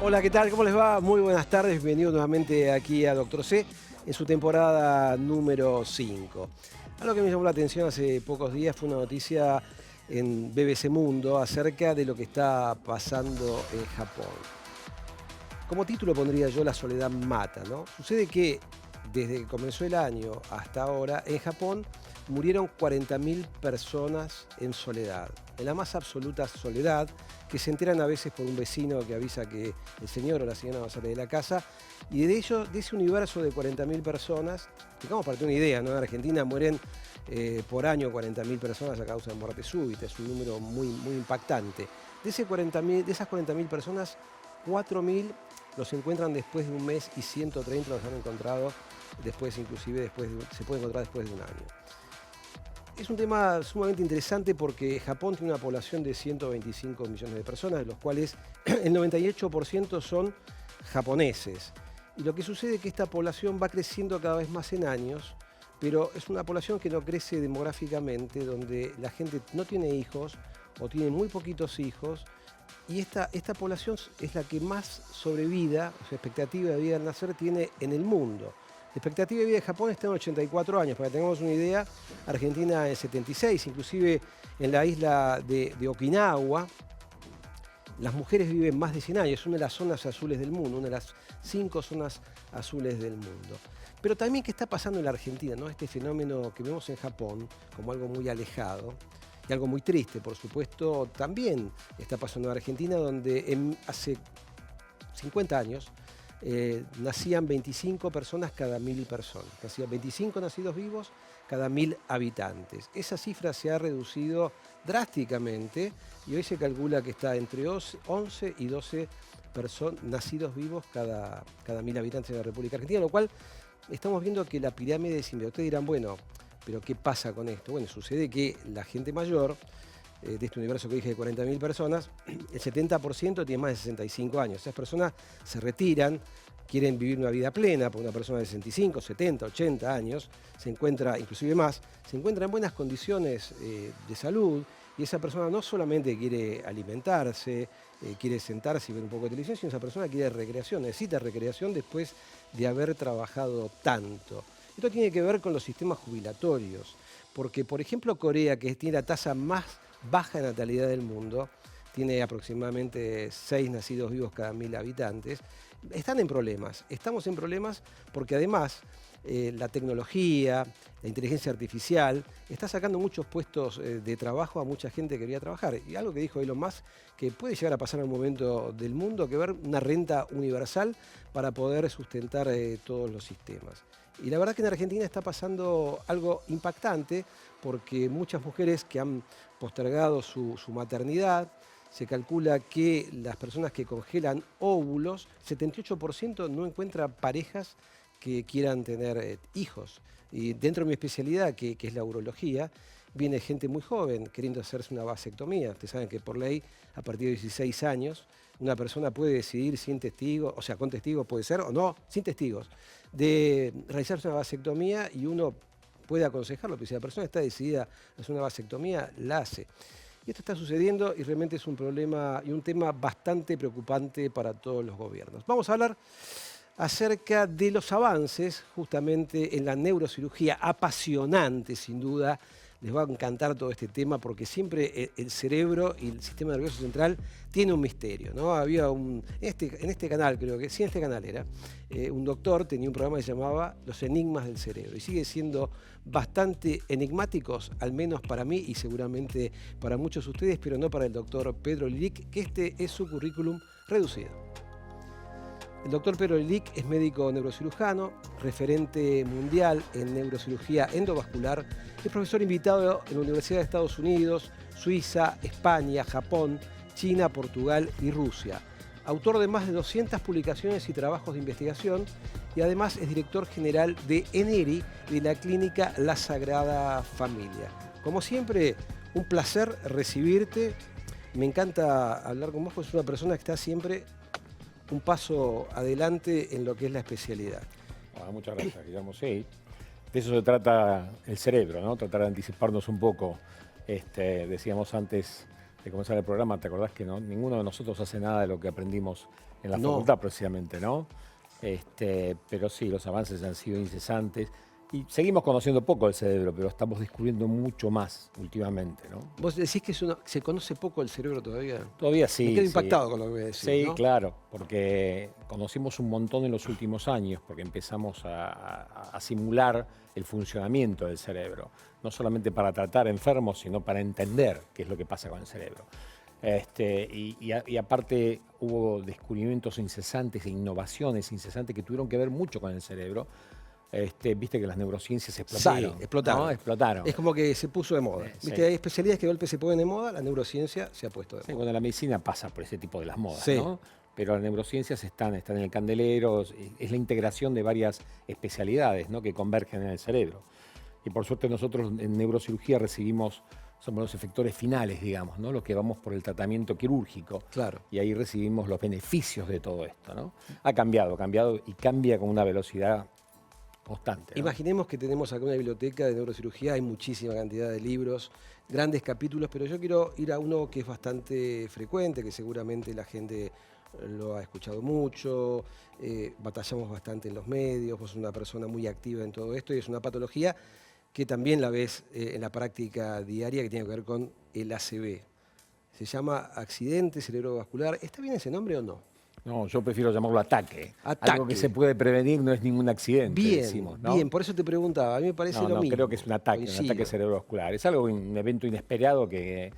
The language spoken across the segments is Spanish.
Hola, ¿qué tal? ¿Cómo les va? Muy buenas tardes. Bienvenidos nuevamente aquí a Doctor C en su temporada número 5. Algo que me llamó la atención hace pocos días fue una noticia en BBC Mundo acerca de lo que está pasando en Japón. Como título pondría yo La soledad mata, ¿no? Sucede que desde que comenzó el año hasta ahora, en Japón murieron 40.000 personas en soledad, en la más absoluta soledad, que se enteran a veces por un vecino que avisa que el señor o la señora va a salir de la casa, y de ello, de ese universo de 40.000 personas, digamos para tener una idea, ¿no? En Argentina mueren por año 40.000 personas a causa de muerte súbita, es un número muy impactante. De esas 40.000 personas, 4.000 los encuentran después de un mes y 130 los han encontrado después, inclusive se puede encontrar después de un año. Es un tema sumamente interesante porque Japón tiene una población de 125 millones de personas, de los cuales el 98% son japoneses. Y lo que sucede es que esta población va creciendo cada vez más en años, pero es una población que no crece demográficamente, donde la gente no tiene hijos o tiene muy poquitos hijos. Y esta población es la que más sobrevida, o sea, expectativa de vida al nacer tiene en el mundo. La expectativa de vida de Japón está en 84 años, para que tengamos una idea, Argentina en 76, inclusive en la isla de Okinawa, las mujeres viven más de 100 años, es una de las zonas azules del mundo, una de las 5 zonas azules del mundo. Pero también, ¿qué está pasando en la Argentina, ¿no? Este fenómeno que vemos en Japón como algo muy alejado, y algo muy triste, por supuesto, también está pasando en Argentina, donde hace 50 años nacían 25 personas cada 1.000 personas. Nacían 25 nacidos vivos cada 1.000 habitantes. Esa cifra se ha reducido drásticamente y hoy se calcula que está entre 11 y 12 nacidos vivos cada 1.000 habitantes de la República Argentina, lo cual estamos viendo que la pirámide desciende. Ustedes dirán, bueno, ¿pero qué pasa con esto? Bueno, sucede que la gente mayor, de este universo que dije de 40.000 personas, el 70% tiene más de 65 años. Esas personas se retiran, quieren vivir una vida plena, porque una persona de 65, 70, 80 años se encuentra, inclusive más, se encuentra en buenas condiciones de salud, y esa persona no solamente quiere alimentarse, quiere sentarse y ver un poco de televisión, sino esa persona quiere recreación, necesita recreación después de haber trabajado tanto. Esto tiene que ver con los sistemas jubilatorios, porque por ejemplo Corea, que tiene la tasa más baja de natalidad del mundo, tiene aproximadamente 6 nacidos vivos cada 1.000 habitantes, están en problemas. Estamos en problemas porque además la tecnología, la inteligencia artificial, está sacando muchos puestos de trabajo a mucha gente que quería trabajar. Y algo que dijo Elon Musk, que puede llegar a pasar en un momento del mundo, que ver una renta universal para poder sustentar todos los sistemas. Y la verdad que en Argentina está pasando algo impactante porque muchas mujeres que han postergado su maternidad, se calcula que las personas que congelan óvulos, 78% no encuentran parejas que quieran tener hijos. Y dentro de mi especialidad, que es la urología, viene gente muy joven queriendo hacerse una vasectomía. Ustedes saben que por ley, a partir de 16 años, una persona puede decidir sin testigos, o sea, con testigos puede ser, o no, sin testigos, de realizarse una vasectomía y uno puede aconsejarlo, pero si la persona está decidida a hacer una vasectomía, la hace. Y esto está sucediendo y realmente es un problema y un tema bastante preocupante para todos los gobiernos. Vamos a hablar acerca de los avances justamente en la neurocirugía, apasionante sin duda. Les va a encantar todo este tema porque siempre el cerebro y el sistema nervioso central tiene un misterio, ¿no? Había en este canal, creo que sí, en este canal era, un doctor tenía un programa que se llamaba Los Enigmas del Cerebro y sigue siendo bastante enigmáticos, al menos para mí y seguramente para muchos de ustedes, pero no para el doctor Pedro Lilic, que este es su currículum reducido. El doctor Pedro Lilic es médico neurocirujano, referente mundial en neurocirugía endovascular, es profesor invitado en la Universidad de Estados Unidos, Suiza, España, Japón, China, Portugal y Rusia. Autor de más de 200 publicaciones y trabajos de investigación y además es director general de ENERI, de la clínica La Sagrada Familia. Como siempre, un placer recibirte. Me encanta hablar con vos, porque es una persona que está siempre un paso adelante en lo que es la especialidad. Bueno, muchas gracias, Guillermo. Sí, de eso se trata el cerebro, ¿no? Tratar de anticiparnos un poco. Decíamos antes de comenzar el programa, ¿te acordás que ninguno de nosotros hace nada de lo que aprendimos en la No. facultad precisamente, ¿no? Pero sí, los avances han sido incesantes y seguimos conociendo poco el cerebro, pero estamos descubriendo mucho más últimamente, ¿no? Vos decís que se conoce poco el cerebro todavía. Todavía sí. Me quedo sí. impactado con lo que me decís, Sí, ¿no? claro, porque conocimos un montón en los últimos años, porque empezamos a simular el funcionamiento del cerebro, no solamente para tratar enfermos, sino para entender qué es lo que pasa con el cerebro. Y aparte hubo descubrimientos incesantes e innovaciones incesantes que tuvieron que ver mucho con el cerebro. Viste que las neurociencias explotaron. Sí, explotaron. ¿no? Explotaron. Es como que se puso de moda. Sí. Viste, hay especialidades que de golpe se ponen de moda, la neurociencia se ha puesto de Sí, moda. cuando la medicina pasa por ese tipo de las modas, Sí. ¿no? Pero las neurociencias están en el candelero, es la integración de varias especialidades, ¿no? Que convergen en el cerebro. Y por suerte nosotros en neurocirugía somos los efectores finales, digamos, ¿no? Los que vamos por el tratamiento quirúrgico. Claro. Y ahí recibimos los beneficios de todo esto, ¿no? Ha cambiado y cambia con una velocidad constante, ¿no? Imaginemos que tenemos acá una biblioteca de neurocirugía, hay muchísima cantidad de libros, grandes capítulos, pero yo quiero ir a uno que es bastante frecuente, que seguramente la gente lo ha escuchado mucho, batallamos bastante en los medios, vos sos una persona muy activa en todo esto y es una patología que también la ves en la práctica diaria que tiene que ver con el ACV. Se llama accidente cerebrovascular. ¿Está bien ese nombre o no? No, yo prefiero llamarlo ataque. Ataque. Algo que se puede prevenir no es ningún accidente, Bien, decimos, ¿no? bien, por eso te preguntaba, a mí me parece lo mismo. Creo que es un ataque Coincido. cerebrovascular. Es un evento inesperado que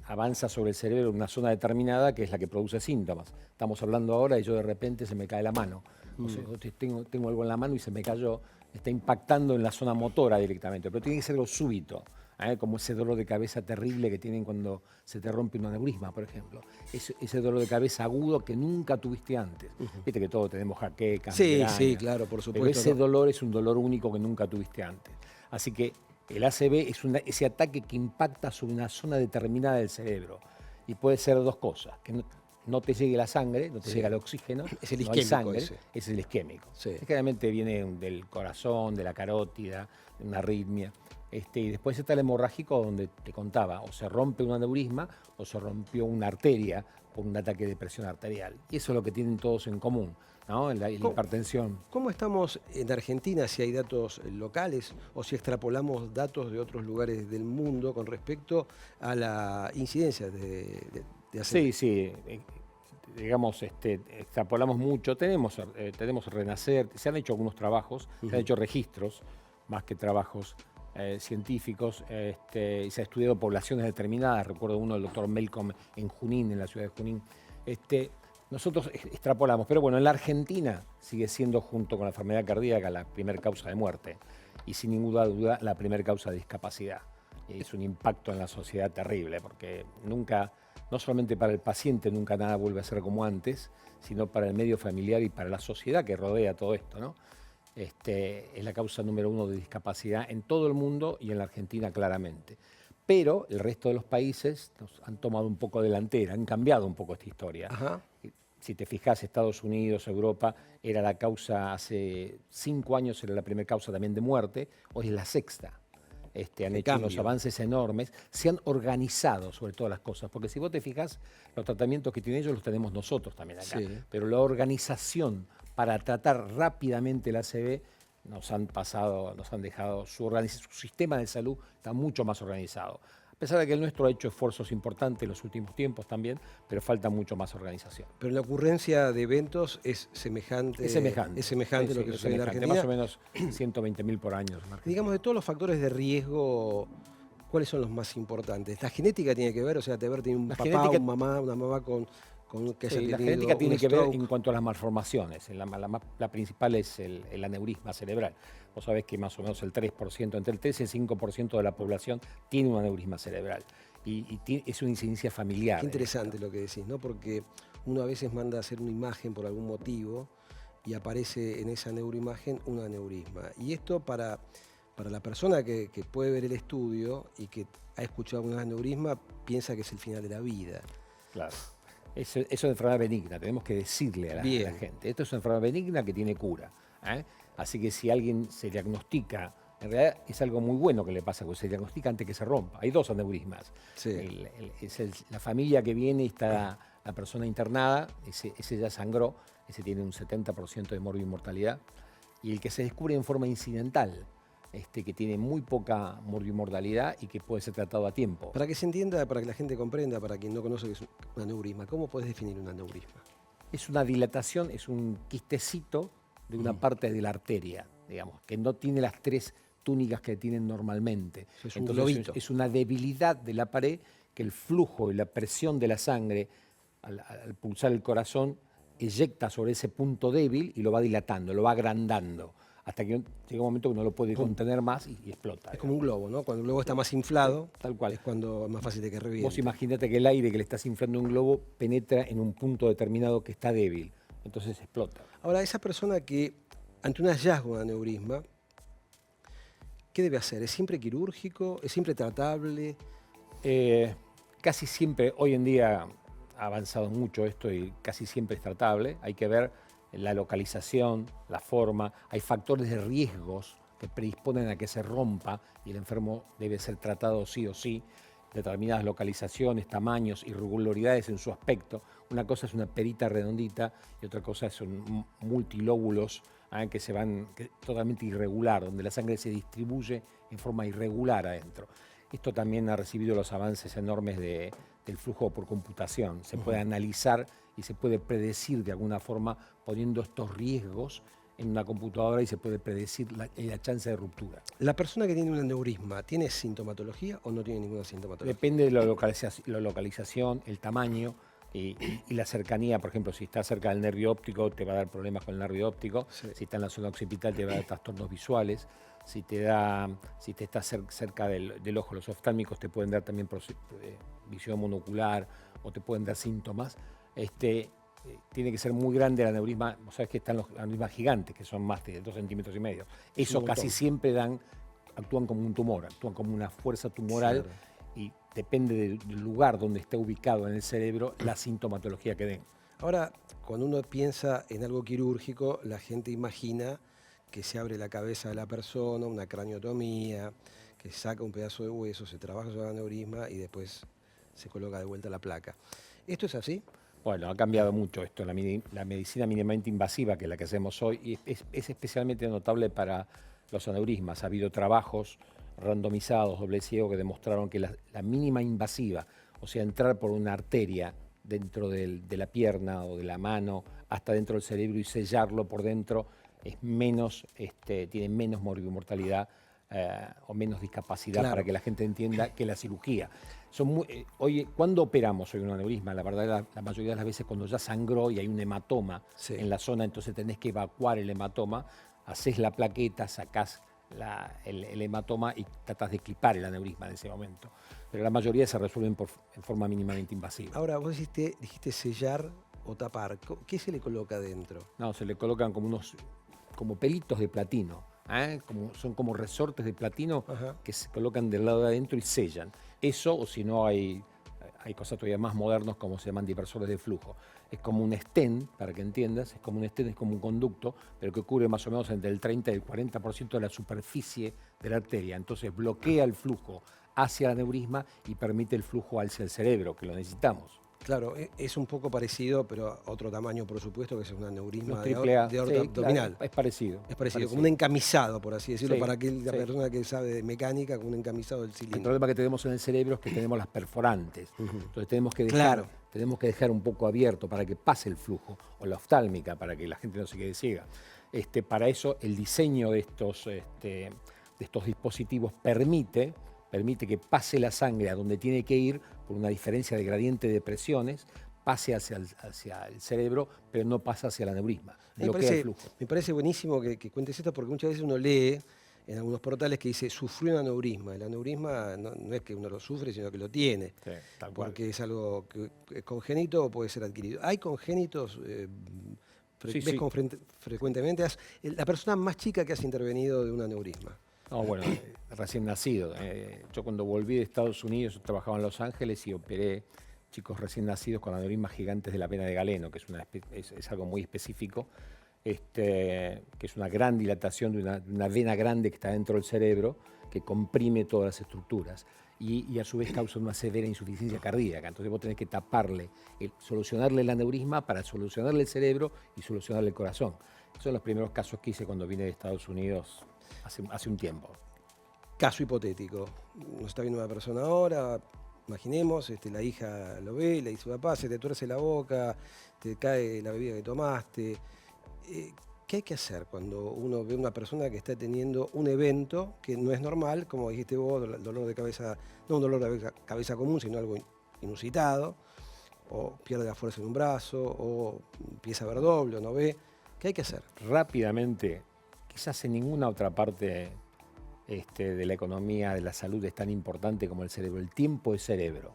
avanza sobre el cerebro en una zona determinada que es la que produce síntomas. Estamos hablando ahora y yo de repente se me cae la mano. O sea, tengo algo en la mano y se me cayó. Está impactando en la zona motora directamente, pero tiene que ser algo súbito. Como ese dolor de cabeza terrible que tienen cuando se te rompe un aneurisma, por ejemplo. Ese dolor de cabeza agudo que nunca tuviste antes. Viste que todos tenemos jaquecas, Sí, migrañas, sí, claro, por supuesto. pero ese ¿no? dolor es un dolor único que nunca tuviste antes. Así que el ACV es ese ataque que impacta sobre una zona determinada del cerebro. Y puede ser dos cosas, que no te llegue la sangre, no te Sí. llega el oxígeno, Es el no hay isquémico sangre, ese. es el isquémico. Sí. Generalmente viene del corazón, de la carótida, de una arritmia. Y después está el hemorrágico donde te contaba, o se rompe un aneurisma o se rompió una arteria por un ataque de presión arterial. Y eso es lo que tienen todos en común, ¿no? La hipertensión. ¿Cómo estamos en Argentina, si hay datos locales o si extrapolamos datos de otros lugares del mundo con respecto a la incidencia de ACV? Sí. Digamos, extrapolamos mucho. Tenemos Renacer, se han hecho algunos trabajos, se han hecho registros, más que trabajos científicos, y se ha estudiado poblaciones determinadas. Recuerdo uno del doctor Melcom en Junín, en la ciudad de Junín. Nosotros extrapolamos, pero bueno, en la Argentina sigue siendo, junto con la enfermedad cardíaca, la primera causa de muerte y sin ninguna duda la primera causa de discapacidad. Y es un impacto en la sociedad terrible, porque nunca, no solamente para el paciente, nunca nada vuelve a ser como antes, sino para el medio familiar y para la sociedad que rodea todo esto, ¿no? Es la causa número 1 de discapacidad en todo el mundo y en la Argentina claramente. Pero el resto de los países nos han tomado un poco delantera, han cambiado un poco esta historia. Ajá. Si te fijas, Estados Unidos, Europa, era la causa, hace 5 años era la primera causa también de muerte, hoy es la sexta. Han hecho unos avances enormes, se han organizado sobre todas las cosas, porque si vos te fijas, los tratamientos que tienen ellos los tenemos nosotros también acá, Sí. pero la organización para tratar rápidamente el ACV nos han dejado, su sistema de salud está mucho más organizado. A pesar de que el nuestro ha hecho esfuerzos importantes en los últimos tiempos también, pero falta mucho más organización. Pero la ocurrencia de eventos es semejante. Es semejante. Es semejante Sí, lo que es sucede en semejante. Argentina. Más o menos 120.000 por año. Digamos, de todos los factores de riesgo, ¿cuáles son los más importantes? ¿La genética tiene que ver? O sea, de haber tenido un papá, una mamá con que haya tenido la genética tiene un que ver stroke. en cuanto a las malformaciones. La principal es el aneurisma cerebral. Vos sabés que más o menos el 3%, entre el 3 y el 5% de la población tiene un aneurisma cerebral. Y es una incidencia familiar. Qué interesante lo que decís, ¿no? Porque uno a veces manda a hacer una imagen por algún motivo y aparece en esa neuroimagen un aneurisma. Y esto para la persona que puede ver el estudio y que ha escuchado un aneurisma, piensa que es el final de la vida. Claro. Eso es una enfermedad benigna, tenemos que decirle a la gente. Esto es una enfermedad benigna que tiene cura. Así que si a alguien se diagnostica en realidad es algo muy bueno que le pasa, porque se diagnostica antes que se rompa. Hay 2 aneurismas. Sí. La familia que viene y está la persona internada, ese ya sangró, ese tiene un 70% de morbi-mortalidad. Y el que se descubre en forma incidental, que tiene muy poca morbi-mortalidad y que puede ser tratado a tiempo. Para que se entienda, para que la gente comprenda, para quien no conoce qué es un aneurisma, ¿cómo puedes definir un aneurisma? Es una dilatación, es un quistecito de una parte de la arteria, digamos, que no tiene las 3 túnicas que tienen normalmente. Es un Entonces globito. es una debilidad de la pared que el flujo y la presión de la sangre al pulsar el corazón eyecta sobre ese punto débil y lo va dilatando, lo va agrandando, hasta que llega un momento que no lo puede contener más y explota. Es como un globo, ¿no? Cuando el globo está más inflado, tal cual. Es cuando es más fácil de que reviente. Vos imagínate que el aire que le estás inflando a un globo penetra en un punto determinado que está débil, entonces explota. Ahora, esa persona que ante un hallazgo de aneurisma, ¿qué debe hacer? ¿Es siempre quirúrgico? ¿Es siempre tratable? Casi siempre, hoy en día ha avanzado mucho esto y casi siempre es tratable. Hay que ver la localización, la forma. Hay factores de riesgos que predisponen a que se rompa y el enfermo debe ser tratado sí o sí. Determinadas localizaciones, tamaños, irregularidades en su aspecto. Una cosa es una perita redondita y otra cosa son multilóbulos que van totalmente irregular, donde la sangre se distribuye en forma irregular adentro. Esto también ha recibido los avances enormes del flujo por computación. Se puede analizar y se puede predecir de alguna forma poniendo estos riesgos en una computadora y se puede predecir la chance de ruptura. ¿La persona que tiene un aneurisma tiene sintomatología o no tiene ninguna sintomatología? Depende de la localización, el tamaño y la cercanía. Por ejemplo, si está cerca del nervio óptico te va a dar problemas con el nervio óptico. Sí. Si está en la zona occipital te va a dar trastornos visuales. Si te está cerca del ojo, los oftálmicos te pueden dar también visión monocular o te pueden dar síntomas. Tiene que ser muy grande el aneurisma. Vos sabés que están los aneurismas gigantes, que son más de 2,5 centímetros. Eso casi siempre actúan como un tumor, actúan como una fuerza tumoral. Claro. Y depende del lugar donde esté ubicado en el cerebro la sintomatología que den. Ahora, cuando uno piensa en algo quirúrgico, la gente imagina que se abre la cabeza de la persona, una craniotomía, que saca un pedazo de hueso, se trabaja sobre el aneurisma y después se coloca de vuelta la placa. ¿Esto es así? Bueno, ha cambiado mucho esto. La medicina mínimamente invasiva, que es la que hacemos hoy, y es especialmente notable para los aneurismas. Ha habido trabajos randomizados, doble ciego, que demostraron que la mínima invasiva, o sea, entrar por una arteria dentro de la pierna o de la mano hasta dentro del cerebro y sellarlo por dentro, tiene menos mortalidad o menos discapacidad, claro, para que la gente entienda que la cirugía. Hoy, ¿cuándo operamos hoy un aneurisma? La verdad, la mayoría de las veces cuando ya sangró y hay un hematoma en la zona, entonces tenés que evacuar el hematoma, haces la plaqueta, sacás el hematoma y tratás de clipar el aneurisma en ese momento. Pero la mayoría se resuelven en forma mínimamente invasiva. Ahora, vos dijiste sellar o tapar. ¿Qué se le coloca dentro? No, se le colocan como pelitos de platino. Son como resortes de platino. Ajá. Que se colocan del lado de adentro y sellan. Eso, o si no hay cosas todavía más modernas como se llaman diversores de flujo. Es como un stent, para que entiendas, es como un conducto, pero que cubre más o menos entre el 30 y el 40% de la superficie de la arteria. Entonces bloquea el flujo hacia el aneurisma y permite el flujo hacia el cerebro, que lo necesitamos. Claro, es un poco parecido, pero a otro tamaño, por supuesto, que es un aneurisma de aorta abdominal. Claro, es parecido. Es parecido, como un encamisado, por así decirlo, para la persona que sabe de mecánica, como un encamisado del cilindro. El problema que tenemos en el cerebro es que tenemos las perforantes. Entonces tenemos que dejar un poco abierto para que pase el flujo, o la oftálmica, para que la gente no se quede ciega. Para eso, el diseño de estos dispositivos permite que pase la sangre a donde tiene que ir por una diferencia de gradiente de presiones, pase hacia el cerebro, pero no pasa hacia el aneurisma. Bloquea el flujo. Me parece buenísimo que cuentes esto porque muchas veces uno lee en algunos portales que dice sufrió un aneurisma. El aneurisma no es que uno lo sufre, sino que lo tiene. Sí, tal cual. Porque es algo que es congénito o puede ser adquirido. ¿Hay congénitos? ¿Ves frecuentemente? La persona más chica que has intervenido de un aneurisma. No, bueno, recién nacido. Yo cuando volví de Estados Unidos, yo trabajaba en Los Ángeles y operé chicos recién nacidos con aneurismas gigantes de la vena de Galeno, que es algo muy específico. que es una gran dilatación de una vena grande que está dentro del cerebro, que comprime todas las estructuras y a su vez causa una severa insuficiencia cardíaca. Entonces vos tenés que solucionarle el aneurisma para solucionarle el cerebro y solucionarle el corazón. Esos son los primeros casos que hice cuando vine de Estados Unidos hace un tiempo. Caso hipotético. Nos está viendo una persona ahora, imaginemos, la hija lo ve, le dice, papá, se te tuerce la boca, te cae la bebida que tomaste. ¿Qué hay que hacer cuando uno ve a una persona que está teniendo un evento que no es normal, como dijiste vos, dolor de cabeza, no un dolor de cabeza común, sino algo inusitado, o pierde la fuerza en un brazo, o empieza a ver doble, o no ve? ¿Qué hay que hacer? Rápidamente, quizás en ninguna otra parte de la economía, de la salud es tan importante como el cerebro. El tiempo es cerebro.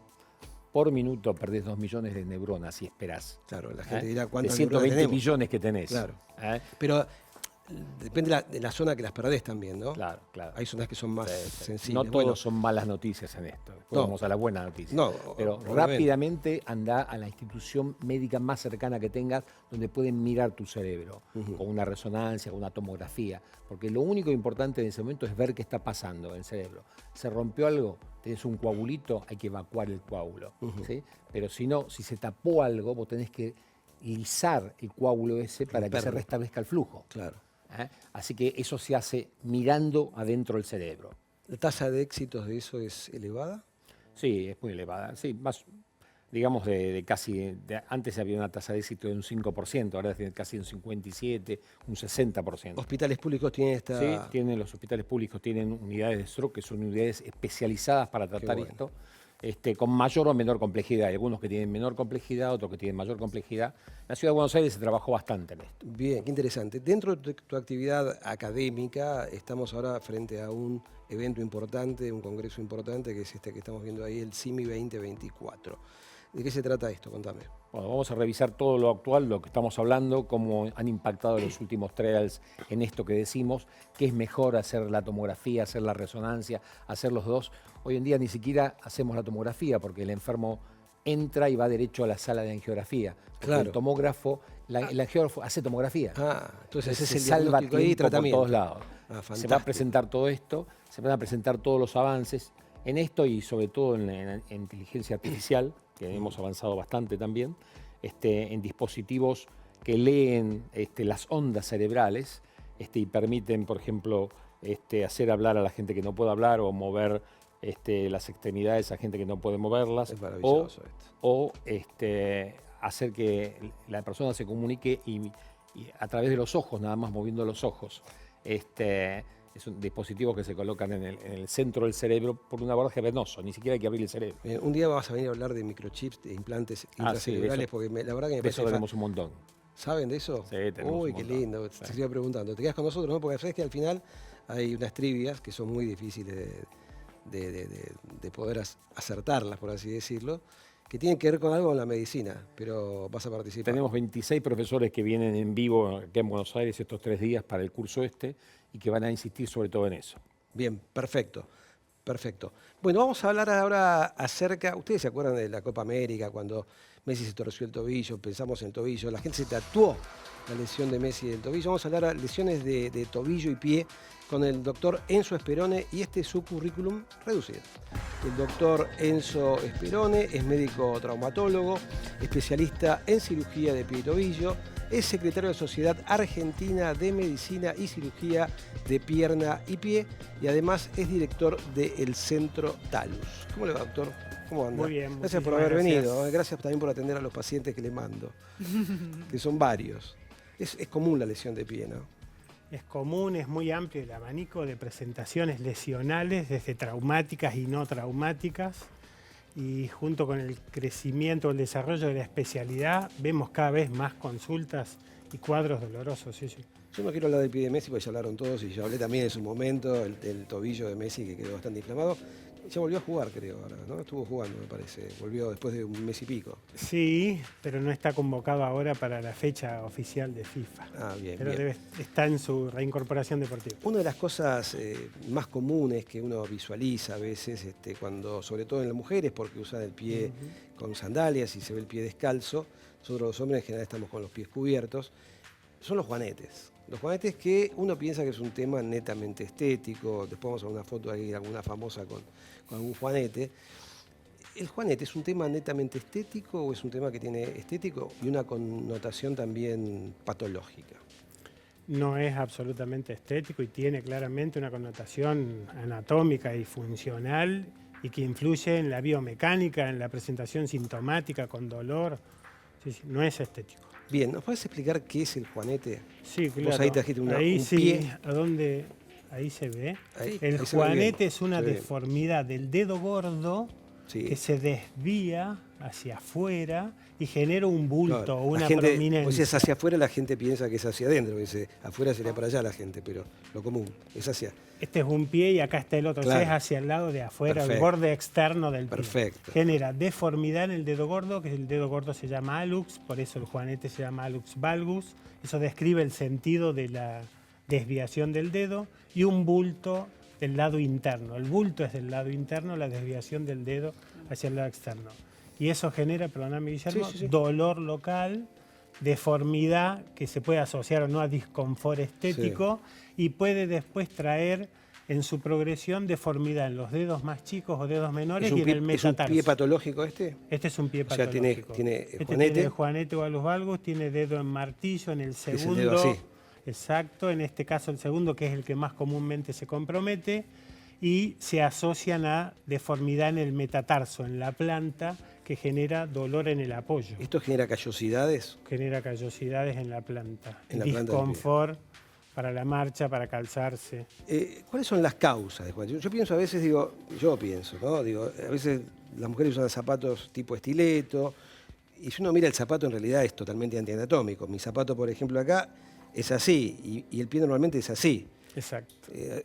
Por minuto perdés 2 millones de neuronas y esperás. Claro, la gente dirá cuántas de 120 neuronas millones que tenés. Claro. Pero depende de la zona que las perdés también, ¿no? Claro, claro. Hay zonas que son más sensibles. No todos son malas noticias en esto. No. Vamos a la buena noticia. No, pero obviamente. rápidamente anda a la institución médica más cercana que tengas donde pueden mirar tu cerebro con una resonancia, con una tomografía. Porque lo único importante en ese momento es ver qué está pasando en el cerebro. Se rompió algo, tenés un coagulito, hay que evacuar el coágulo. ¿Sí? Pero si no, si se tapó algo, vos tenés que lisar el coágulo ese para que se restablezca el flujo. Claro. Así que eso se hace mirando adentro del cerebro. ¿La tasa de éxitos de eso es elevada? Sí, es muy elevada. Sí, más, digamos, antes había una tasa de éxito de un 5%, ahora tiene casi un 57%, un 60%. ¿Hospitales públicos tienen esta...? Sí, los hospitales públicos tienen unidades de stroke, que son unidades especializadas para tratar esto. Con mayor o menor complejidad. Hay algunos que tienen menor complejidad, otros que tienen mayor complejidad. En la Ciudad de Buenos Aires se trabajó bastante en esto. Bien, qué interesante. Dentro de tu actividad académica, estamos ahora frente a un evento importante, un congreso importante, que es este que estamos viendo ahí, el CIMI 2024. ¿De qué se trata esto? Contame. Bueno, vamos a revisar todo lo actual, lo que estamos hablando, cómo han impactado los últimos trials en esto que decimos, qué es mejor hacer la tomografía, hacer la resonancia, hacer los dos. Hoy en día ni siquiera hacemos la tomografía porque el enfermo entra y va derecho a la sala de angiografía. Claro. El tomógrafo, el angiógrafo hace tomografía. Entonces es el salva diagnóstico y tiempo por tratamiento. todos lados. Se va a presentar todo esto, se van a presentar todos los avances en esto y sobre todo en inteligencia artificial, que hemos avanzado bastante también, en dispositivos que leen las ondas cerebrales y permiten, por ejemplo, hacer hablar a la gente que no puede hablar o mover las extremidades a gente que no puede moverlas. Es maravilloso o hacer que la persona se comunique y a través de los ojos, nada más moviendo los ojos. Son dispositivos que se colocan en el centro del cerebro por un abordaje venoso, ni siquiera hay que abrir el cerebro. Un día vas a venir a hablar de microchips, de implantes intracerebrales, sí, porque la verdad que me parece... Eso tenemos un montón. ¿Saben de eso? Sí, tenemos Uy, un qué montón. lindo. Te seguía preguntando. Te quedas con nosotros, ¿no? Porque sabes que al final hay unas trivias que son muy difíciles de poder acertarlas, por así decirlo, que tienen que ver con algo en la medicina, pero vas a participar. Tenemos 26 profesores que vienen en vivo acá en Buenos Aires estos 3 días para el curso y que van a insistir sobre todo en eso. Bien, perfecto. Perfecto. Bueno, vamos a hablar ahora acerca... ¿Ustedes se acuerdan de la Copa América cuando Messi se torció el tobillo? Pensamos en el tobillo. La gente se tatuó la lesión de Messi del tobillo. Vamos a hablar de lesiones de tobillo y pie con el doctor Enzo Sperone y este es su currículum reducido. El doctor Enzo Sperone es médico traumatólogo, especialista en cirugía de pie y tobillo, es secretario de la Sociedad Argentina de Medicina y Cirugía de Pierna y Pie y además es director del Centro Talus. ¿Cómo le va, doctor? ¿Cómo anda? Muy bien. Gracias por haber venido. Gracias también por atender a los pacientes que le mando, que son varios. Es común la lesión de pie, ¿no? Es común, es muy amplio el abanico de presentaciones lesionales, desde traumáticas y no traumáticas. Y junto con el crecimiento, el desarrollo de la especialidad, vemos cada vez más consultas y cuadros dolorosos. Sí. Yo no quiero hablar del pie de Messi porque ya hablaron todos y yo hablé también en su momento del tobillo de Messi que quedó bastante inflamado. Ya volvió a jugar, creo, ahora, ¿no? Estuvo jugando, me parece. Volvió después de un mes y pico. Sí, pero no está convocado ahora para la fecha oficial de FIFA. Ah, bien, pero bien. Está en su reincorporación deportiva. Una de las cosas más comunes que uno visualiza a veces, sobre todo en las mujeres, porque usan el pie con sandalias y se ve el pie descalzo, nosotros los hombres en general estamos con los pies cubiertos, son los juanetes. Los juanetes que uno piensa que es un tema netamente estético. Después vamos a ver una foto ahí, alguna famosa con algún juanete. ¿El juanete es un tema netamente estético o es un tema que tiene estético y una connotación también patológica? No es absolutamente estético y tiene claramente una connotación anatómica y funcional y que influye en la biomecánica, en la presentación sintomática con dolor. Sí, sí, no es estético. Bien, ¿nos puedes explicar qué es el juanete? Sí, claro. Vos ahí trajiste un sí, pie. ¿a dónde? Ahí se ve. Ahí, El ahí se ve juanete bien, es una se ve bien. deformidad del dedo gordo Sí. que se desvía hacia afuera y genera un bulto Claro, o una la gente, prominencia. pues si es hacia afuera, la gente piensa que es hacia adentro. Dice, afuera sería para allá la gente, pero lo común es hacia. Este es un pie y acá está el otro. Claro. O sea, es hacia el lado de afuera, Perfecto. el borde externo del pie. Perfecto. Genera deformidad en el dedo gordo, que el dedo gordo se llama hallux, por eso el juanete se llama hallux valgus. Eso describe el sentido de la desviación del dedo y un bulto del lado interno. El bulto es del lado interno, la desviación del dedo hacia el lado externo. Y eso genera, perdóname Guillermo, Sí. dolor local, deformidad que se puede asociar o no a disconfort estético y puede después traer en su progresión deformidad en los dedos más chicos o dedos menores y en el ¿Es un metatarso. pie patológico este? Este es un pie O sea, patológico. tiene Este juanete. tiene juanete o hallux valgus, tiene dedo en martillo en el Es el segundo. dedo así. Exacto, en este caso el segundo, que es el que más comúnmente se compromete, y se asocian a deformidad en el metatarso, en la planta, que genera dolor en el apoyo. ¿Esto genera callosidades? Genera callosidades en la planta, En la planta del pie. disconfort para la marcha, para calzarse. ¿Cuáles son las causas de juanete? Yo pienso a veces, ¿no? Digo, a veces las mujeres usan zapatos tipo estileto, y si uno mira el zapato en realidad es totalmente antianatómico. Mi zapato, por ejemplo, acá es así, y el pie normalmente es así. Exacto.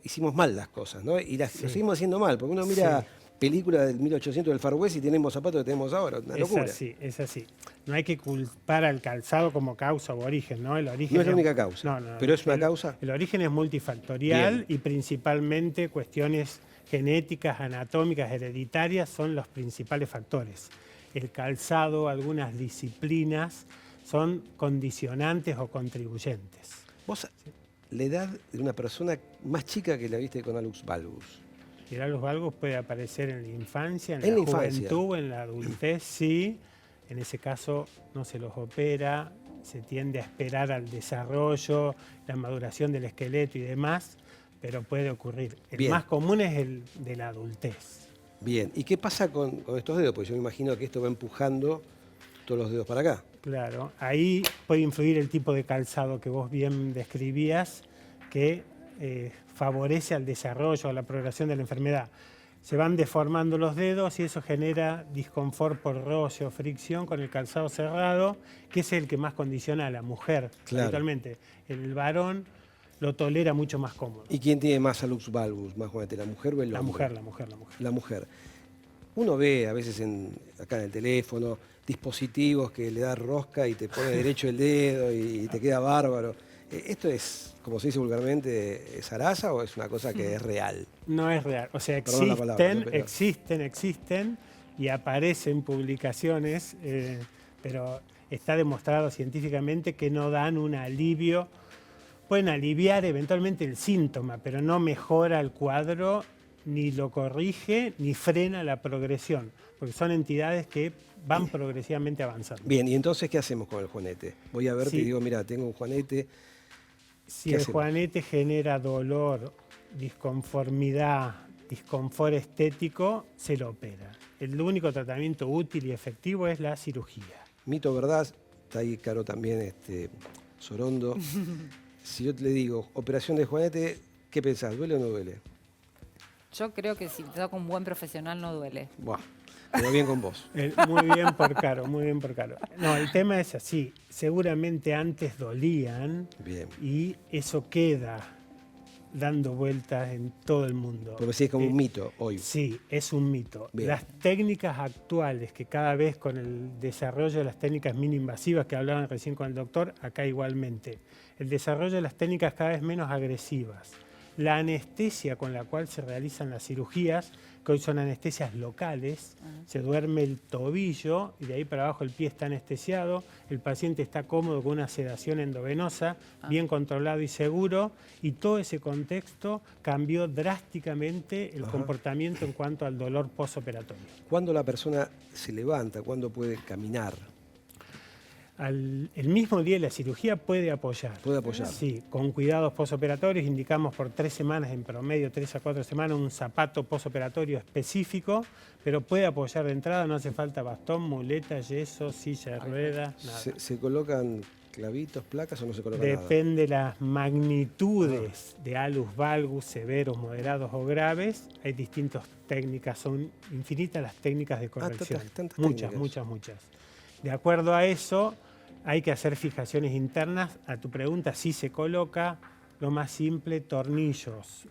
Hicimos mal las cosas, ¿no? Y lo Sí. seguimos haciendo mal, porque uno mira Sí. películas del 1800 del Far West y tenemos zapatos que tenemos ahora, una locura. Es así. No hay que culpar al calzado como causa o origen, ¿no? El origen No es la única causa, pero es una causa. El origen es multifactorial Bien. y principalmente cuestiones genéticas, anatómicas, hereditarias son los principales factores. El calzado, algunas disciplinas son condicionantes o contribuyentes. Vos, la edad de una persona más chica que la viste con hallux valgus. El hallux valgus puede aparecer en la infancia, en En la la infancia. juventud, en la adultez, sí. En ese caso no se los opera, se tiende a esperar al desarrollo, la maduración del esqueleto y demás, pero puede ocurrir. El Bien. más común es el de la adultez. Bien, ¿y qué pasa con estos dedos? Porque yo me imagino que esto va empujando todos los dedos para acá. Claro, ahí puede influir el tipo de calzado que vos bien describías, que favorece al desarrollo, a la progresión de la enfermedad. Se van deformando los dedos y eso genera disconfort por roce o fricción con el calzado cerrado, que es el que más condiciona a la mujer, Claro. habitualmente. El varón lo tolera mucho más cómodo. ¿Y quién tiene más hallux valgus, más juanete, la mujer o el La hombre? mujer. La mujer. Uno ve a veces acá en el teléfono dispositivos que le da rosca y te pone derecho el dedo y te queda bárbaro. ¿Esto es, como se dice vulgarmente, es zaraza o es una cosa que es real? No es real. O sea, Perdón la palabra, ¿no? Pero- existen y aparecen publicaciones, pero está demostrado científicamente que no dan un alivio. Pueden aliviar eventualmente el síntoma, pero no mejora el cuadro, ni lo corrige, ni frena la progresión, porque son entidades que van progresivamente avanzando. Bien, ¿y entonces qué hacemos con el juanete? Voy a verte Sí. y digo, mira, tengo un juanete. Si ¿Qué el hacemos? juanete genera dolor, disconformidad, disconfort estético, se lo opera. El único tratamiento útil y efectivo es la cirugía. Mito, ¿verdad? Está ahí Caro también, Sorondo. Si yo le digo, operación de juanete, ¿qué pensás? ¿Duele o no duele? Yo creo que si te toca un buen profesional no duele. Buah, quedó bien con vos. Muy bien por Caro, muy bien por Caro. No, el tema es así. Seguramente antes dolían Bien. y eso queda dando vueltas en todo el mundo. Porque sí es como un mito hoy. Sí, es un mito. Bien. Las técnicas actuales, que cada vez con el desarrollo de las técnicas mini-invasivas que hablaban recién con el doctor, acá igualmente, el desarrollo de las técnicas cada vez menos agresivas, la anestesia con la cual se realizan las cirugías, que hoy son anestesias locales, se duerme el tobillo y de ahí para abajo el pie está anestesiado, el paciente está cómodo con una sedación endovenosa, bien controlado y seguro, y todo ese contexto cambió drásticamente el comportamiento en cuanto al dolor postoperatorio. ¿Cuándo la persona se levanta? ¿Cuándo puede caminar? El mismo día de la cirugía puede apoyar. Puede apoyar. Sí, con cuidados postoperatorios indicamos por 3 semanas, en promedio 3 a 4 semanas, un zapato postoperatorio específico, pero puede apoyar de entrada, no hace falta bastón, muleta, yeso, silla de ruedas, nada. ¿Se colocan clavitos, placas o no se colocan nada? Depende de las magnitudes de alus valgus, severos, moderados o graves. Hay distintas técnicas, son infinitas las técnicas de corrección. Tantas Muchas, técnicas. muchas. De acuerdo a eso, hay que hacer fijaciones internas. A tu pregunta, sí se coloca, lo más simple, tornillos,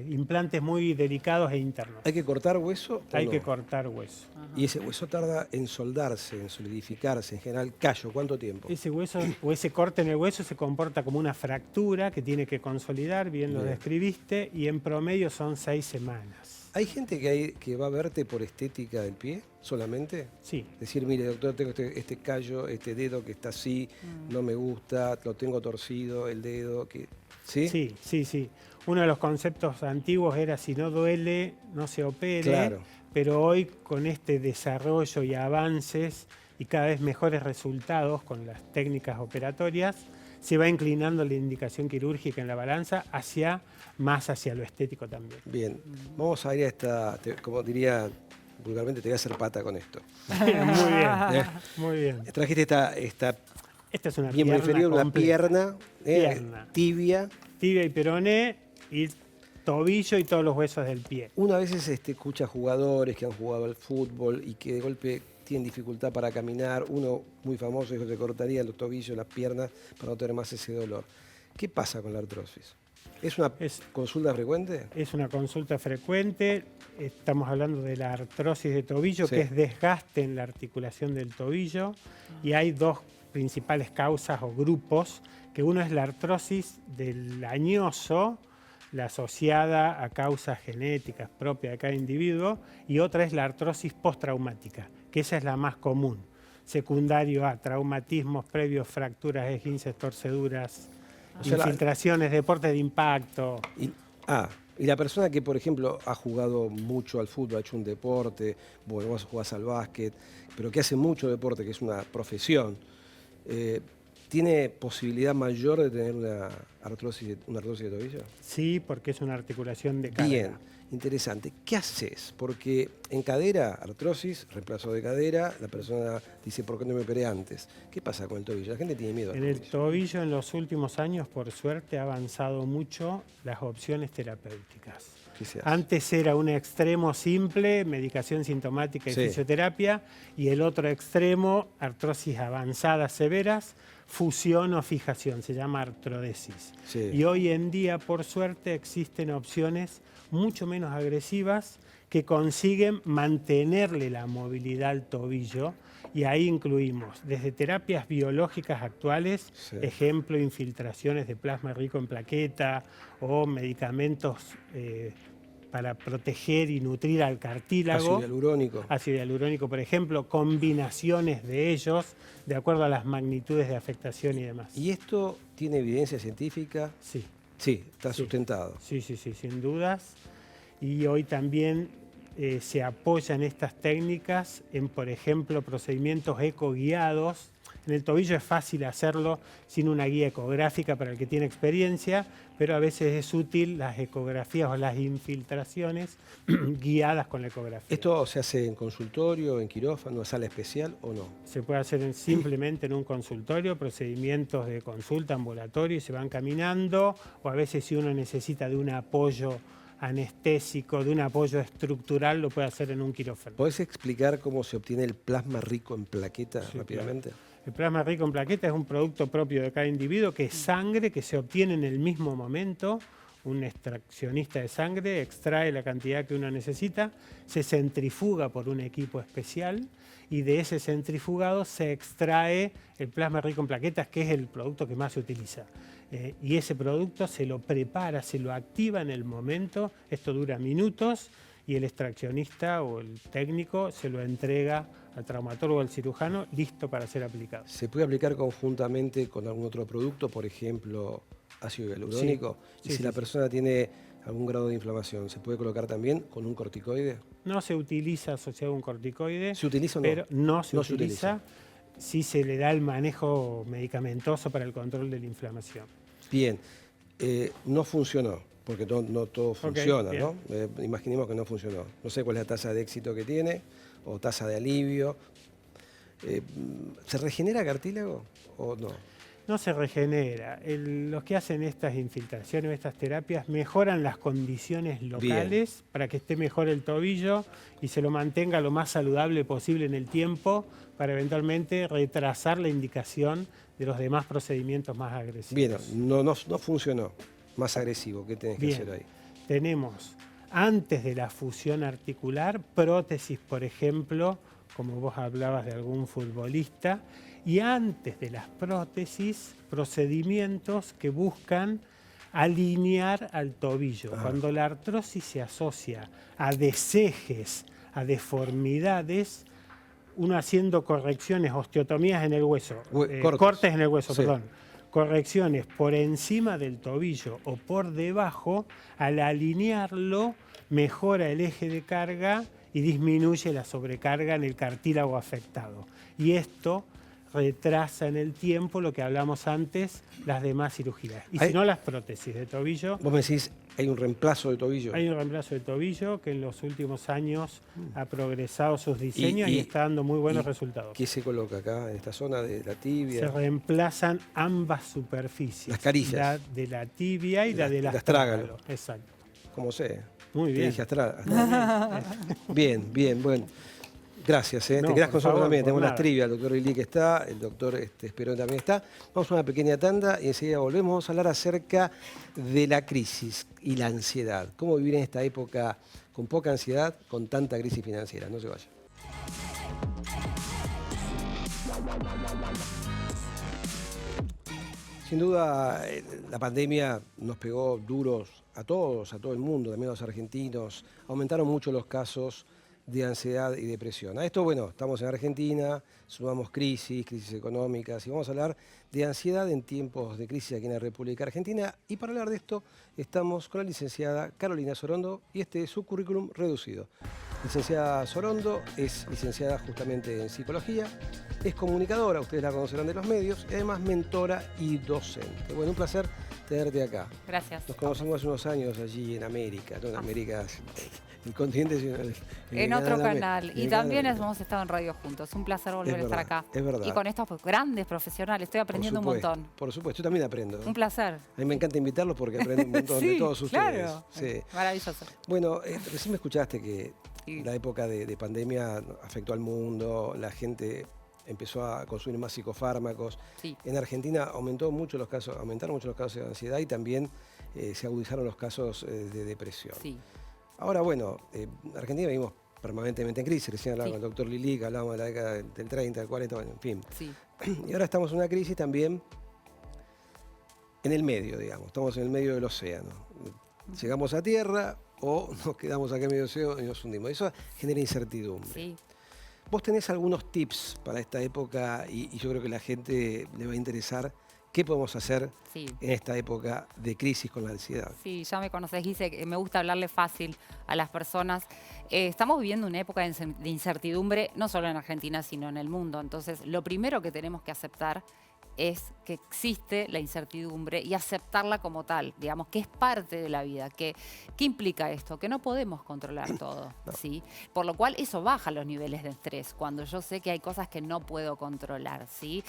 implantes muy delicados e internos. ¿Hay que cortar hueso o Hay no? que cortar hueso. Y ese hueso tarda en soldarse, en solidificarse, en general, callo, ¿cuánto tiempo? Ese hueso o ese corte en el hueso se comporta como una fractura que tiene que consolidar, bien lo Bien. describiste, y en promedio son 6 semanas. ¿Hay gente que va a verte por estética del pie solamente? Sí, Decir, mire, doctor, tengo este callo, este dedo que está así, no me gusta, lo tengo torcido, el dedo, que... ¿Sí? sí. Uno de los conceptos antiguos era si no duele, no se opere, Claro. pero hoy con este desarrollo y avances y cada vez mejores resultados con las técnicas operatorias, se va inclinando la indicación quirúrgica en la balanza más hacia lo estético también. Bien, vamos a ir a como diría vulgarmente, te voy a hacer pata con esto. Muy bien, muy bien. Trajiste esta Esta es una bien pierna referido, una completa. pierna, Pierna. tibia. Tibia y peroné y tobillo y todos los huesos del pie. Una vez escucha jugadores que han jugado al fútbol y que de golpe tienen dificultad para caminar. Uno muy famoso dijo que se cortaría los tobillos, las piernas para no tener más ese dolor. ¿Qué pasa con la artrosis? ¿Es una consulta frecuente? Es una consulta frecuente. Estamos hablando de la artrosis de tobillo, Sí. que es desgaste en la articulación del tobillo. Y hay dos principales causas o grupos, que uno es la artrosis del añoso, la asociada a causas genéticas propias de cada individuo, y otra es la artrosis postraumática, que esa es la más común, secundario a traumatismos previos, fracturas, esguinces, torceduras, O sea, infiltraciones, deportes de impacto. Y la persona que, por ejemplo, ha jugado mucho al fútbol, ha hecho un deporte, bueno, vos jugás al básquet, pero que hace mucho deporte, que es una profesión, ¿tiene posibilidad mayor de tener una artrosis de tobillo? Sí, porque es una articulación de carga. Bien, interesante. ¿Qué haces? Porque en cadera, artrosis, reemplazo de cadera, la persona dice, ¿por qué no me operé antes? ¿Qué pasa con el tobillo? La gente tiene miedo al En el tobillo. tobillo en los últimos años, por suerte, ha avanzado mucho las opciones terapéuticas. ¿Qué se hace? Antes era un extremo simple, medicación sintomática y Sí. fisioterapia, y el otro extremo, artrosis avanzadas severas, fusión o fijación, se llama artrodesis. Sí. Y hoy en día, por suerte, existen opciones mucho menos agresivas que consiguen mantenerle la movilidad al tobillo, y ahí incluimos desde terapias biológicas actuales, Sí. ejemplo, infiltraciones de plasma rico en plaqueta o medicamentos para proteger y nutrir al cartílago. Ácido hialurónico. Ácido hialurónico, por ejemplo, combinaciones de ellos de acuerdo a las magnitudes de afectación y demás. ¿Y esto tiene evidencia científica? Sí, Sí, está Sí. sustentado. sí, sin dudas. Y hoy también se apoyan estas técnicas en, por ejemplo, procedimientos ecoguiados. En el tobillo es fácil hacerlo sin una guía ecográfica para el que tiene experiencia, pero a veces es útil las ecografías o las infiltraciones guiadas con la ecografía. ¿Esto se hace en consultorio, en quirófano, sala especial o no? Se puede hacer simplemente en un consultorio, procedimientos de consulta ambulatorio y se van caminando, o a veces si uno necesita de un apoyo anestésico, de un apoyo estructural, lo puede hacer en un quirófano. ¿Podés explicar cómo se obtiene el plasma rico en plaquetas Sí, rápidamente? El plasma rico en plaquetas es un producto propio de cada individuo, que es sangre que se obtiene en el mismo momento. Un extraccionista de sangre extrae la cantidad que uno necesita, se centrifuga por un equipo especial y de ese centrifugado se extrae el plasma rico en plaquetas, que es el producto que más se utiliza. y ese producto se lo prepara, se lo activa en el momento, esto dura minutos y el extraccionista o el técnico se lo entrega al traumatólogo o al cirujano listo para ser aplicado. ¿Se puede aplicar conjuntamente con algún otro producto, por ejemplo, ácido hialurónico? Sí, Y si la persona tiene algún grado de inflamación, ¿se puede colocar también con un corticoide? No se utiliza asociado a un corticoide. ¿Se utiliza o no? Pero no se No se utiliza. Sí se le da el manejo medicamentoso para el control de la inflamación. Bien, no funcionó, porque no todo funciona, bien. ¿no? Imaginemos que no funcionó. No sé cuál es la tasa de éxito que tiene o tasa de alivio. ¿Se regenera cartílago o no? No se regenera. Los que hacen estas infiltraciones, estas terapias, mejoran las condiciones locales para que esté mejor el tobillo y se lo mantenga lo más saludable posible en el tiempo para eventualmente retrasar la indicación de los demás procedimientos más agresivos. Bien, no funcionó. Más agresivo, ¿qué tenés que hacer ahí? Tenemos, antes de la fusión articular, prótesis, por ejemplo, como vos hablabas de algún futbolista, y antes de las prótesis, procedimientos que buscan alinear al tobillo. Cuando la artrosis se asocia a desejes, a deformidades, uno haciendo correcciones, osteotomías en el hueso, cortes en el hueso, sí. perdón, correcciones por encima del tobillo o por debajo, al alinearlo mejora el eje de carga y disminuye la sobrecarga en el cartílago afectado. Y esto retrasa en el tiempo lo que hablamos antes, las demás cirugías. Y si no, las prótesis de tobillo. Vos me decís, hay un reemplazo de tobillo. Hay un reemplazo de tobillo que en los últimos años ha progresado sus diseños y está dando muy buenos resultados. ¿Qué se coloca acá, en esta zona de la tibia? Se reemplazan ambas superficies. Las carillas. La de la tibia y la del astrágalo. Exacto. Como sé. Muy bien. Te dije bien, bueno. Gracias, Te No, quedás con nosotros también. Tenemos nada. las trivias, el doctor Lili que está, el doctor Esperón también está. Vamos a una pequeña tanda y enseguida volvemos. Vamos a hablar acerca de la crisis y la ansiedad. Cómo vivir en esta época con poca ansiedad, con tanta crisis financiera. No se vaya. Sin duda, la pandemia nos pegó duros a todos, a todo el mundo, también a los argentinos. Aumentaron mucho los casos de ansiedad y depresión. A esto, bueno, estamos en Argentina, sumamos crisis económicas, y vamos a hablar de ansiedad en tiempos de crisis aquí en la República Argentina. Y para hablar de esto, estamos con la licenciada Carolina Sorondo, y este es su currículum reducido. Licenciada Sorondo es licenciada justamente en psicología, es comunicadora, ustedes la conocerán de los medios, y además mentora y docente. Bueno, un placer tenerte acá. Gracias. Nos conocimos hace unos años allí en América, no en América, el continente, sino en otro canal. Y también América. hemos estado en radio juntos. Un placer volver a estar acá. Es verdad. Y con estos grandes profesionales. Estoy aprendiendo un montón. Por supuesto, yo también aprendo. Un placer. A mí me encanta invitarlos porque aprendo un montón Sí, de todos ustedes. Claro. Sí. Maravilloso. Bueno, recién me escuchaste que Sí. la época de pandemia afectó al mundo, la gente empezó a consumir más psicofármacos. Sí. En Argentina aumentaron mucho los casos de ansiedad y también se agudizaron los casos de depresión. Sí. Ahora, bueno, Argentina vivimos permanentemente en crisis. Recién hablaba con el doctor Lili, que hablábamos de la década del 30, del 40, bueno, en fin. Sí. Y ahora estamos en una crisis también en el medio, digamos. Estamos en el medio del océano. Llegamos a tierra o nos quedamos acá en medio del océano y nos hundimos. Eso genera incertidumbre. Sí. Vos tenés algunos tips para esta época y yo creo que a la gente le va a interesar qué podemos hacer Sí. en esta época de crisis con la ansiedad. Sí, ya me conocés, Guise, que me gusta hablarle fácil a las personas. Estamos viviendo una época de incertidumbre, no solo en Argentina, sino en el mundo. Entonces, lo primero que tenemos que aceptar es que existe la incertidumbre y aceptarla como tal, digamos, que es parte de la vida. ¿Qué implica esto? Que no podemos controlar todo, No. ¿sí? Por lo cual eso baja los niveles de estrés, cuando yo sé que hay cosas que no puedo controlar, ¿sí?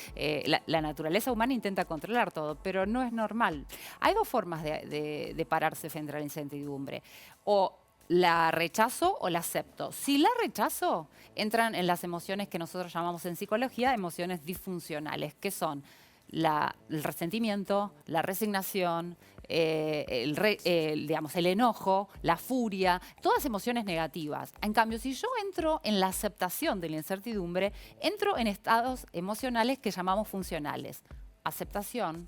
La naturaleza humana intenta controlar todo, pero no es normal. Hay dos formas de pararse frente a la incertidumbre. O la rechazo o la acepto. Si la rechazo, entran en las emociones que nosotros llamamos en psicología emociones disfuncionales, que son el resentimiento, la resignación, digamos, el enojo, la furia, todas emociones negativas. En cambio, si yo entro en la aceptación de la incertidumbre, entro en estados emocionales que llamamos funcionales. Aceptación,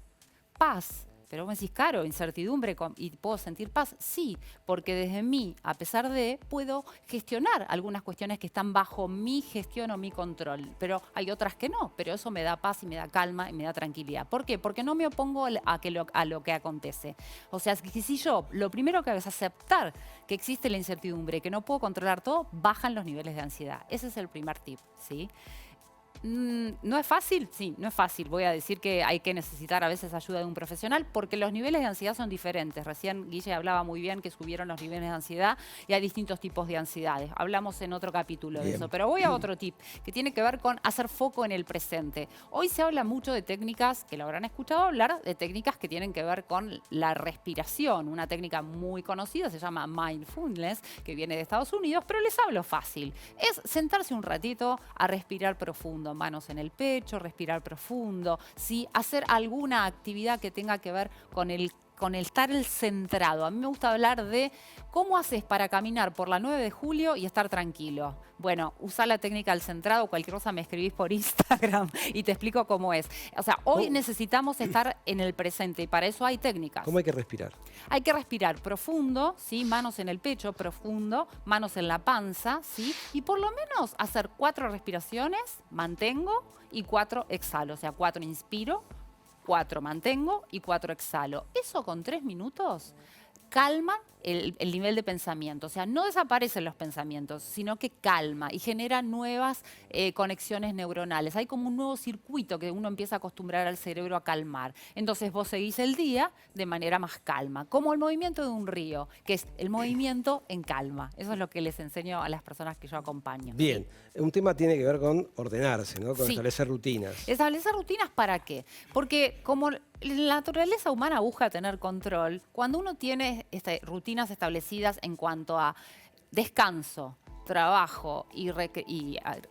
paz, Pero vos decís, claro, incertidumbre y puedo sentir paz. Sí, porque desde mí, a pesar de, puedo gestionar algunas cuestiones que están bajo mi gestión o mi control. Pero hay otras que no, pero eso me da paz y me da calma y me da tranquilidad. ¿Por qué? Porque no me opongo a lo que acontece. O sea, que si yo lo primero que hago es aceptar que existe la incertidumbre, que no puedo controlar todo, bajan los niveles de ansiedad. Ese es el primer tip, ¿sí? ¿No es fácil? Sí, no es fácil. Voy a decir que hay que necesitar a veces ayuda de un profesional porque los niveles de ansiedad son diferentes. Recién Guille hablaba muy bien que subieron los niveles de ansiedad y hay distintos tipos de ansiedades. Hablamos en otro capítulo de eso. Pero voy a otro tip que tiene que ver con hacer foco en el presente. Hoy se habla mucho de técnicas, que lo habrán escuchado hablar, de técnicas que tienen que ver con la respiración. Una técnica muy conocida se llama mindfulness, que viene de Estados Unidos, pero les hablo fácil. Es sentarse un ratito a respirar profundo. Manos en el pecho, respirar profundo, ¿sí? Hacer alguna actividad que tenga que ver con el estar centrado. A mí me gusta hablar de cómo haces para caminar por la 9 de julio y estar tranquilo. Bueno, usá la técnica del centrado, cualquier cosa me escribís por Instagram y te explico cómo es. O sea, hoy necesitamos estar en el presente y para eso hay técnicas. ¿Cómo hay que respirar? Hay que respirar profundo, ¿sí? Manos en el pecho, profundo, manos en la panza, ¿sí? Y por lo menos hacer 4 respiraciones, mantengo, y 4 exhalo. O sea, 4 inspiro, 4 mantengo y 4 exhalo. Eso con 3 minutos calma el nivel de pensamiento. O sea, no desaparecen los pensamientos, sino que calma y genera nuevas conexiones neuronales. Hay como un nuevo circuito que uno empieza a acostumbrar al cerebro a calmar. Entonces vos seguís el día de manera más calma, como el movimiento de un río, que es el movimiento en calma. Eso es lo que les enseño a las personas que yo acompaño. Bien, un tema tiene que ver con ordenarse, ¿no? Con Sí. establecer rutinas. ¿Establecer rutinas para qué? Porque como la naturaleza humana busca tener control, cuando uno tiene rutinas establecidas en cuanto a descanso, trabajo y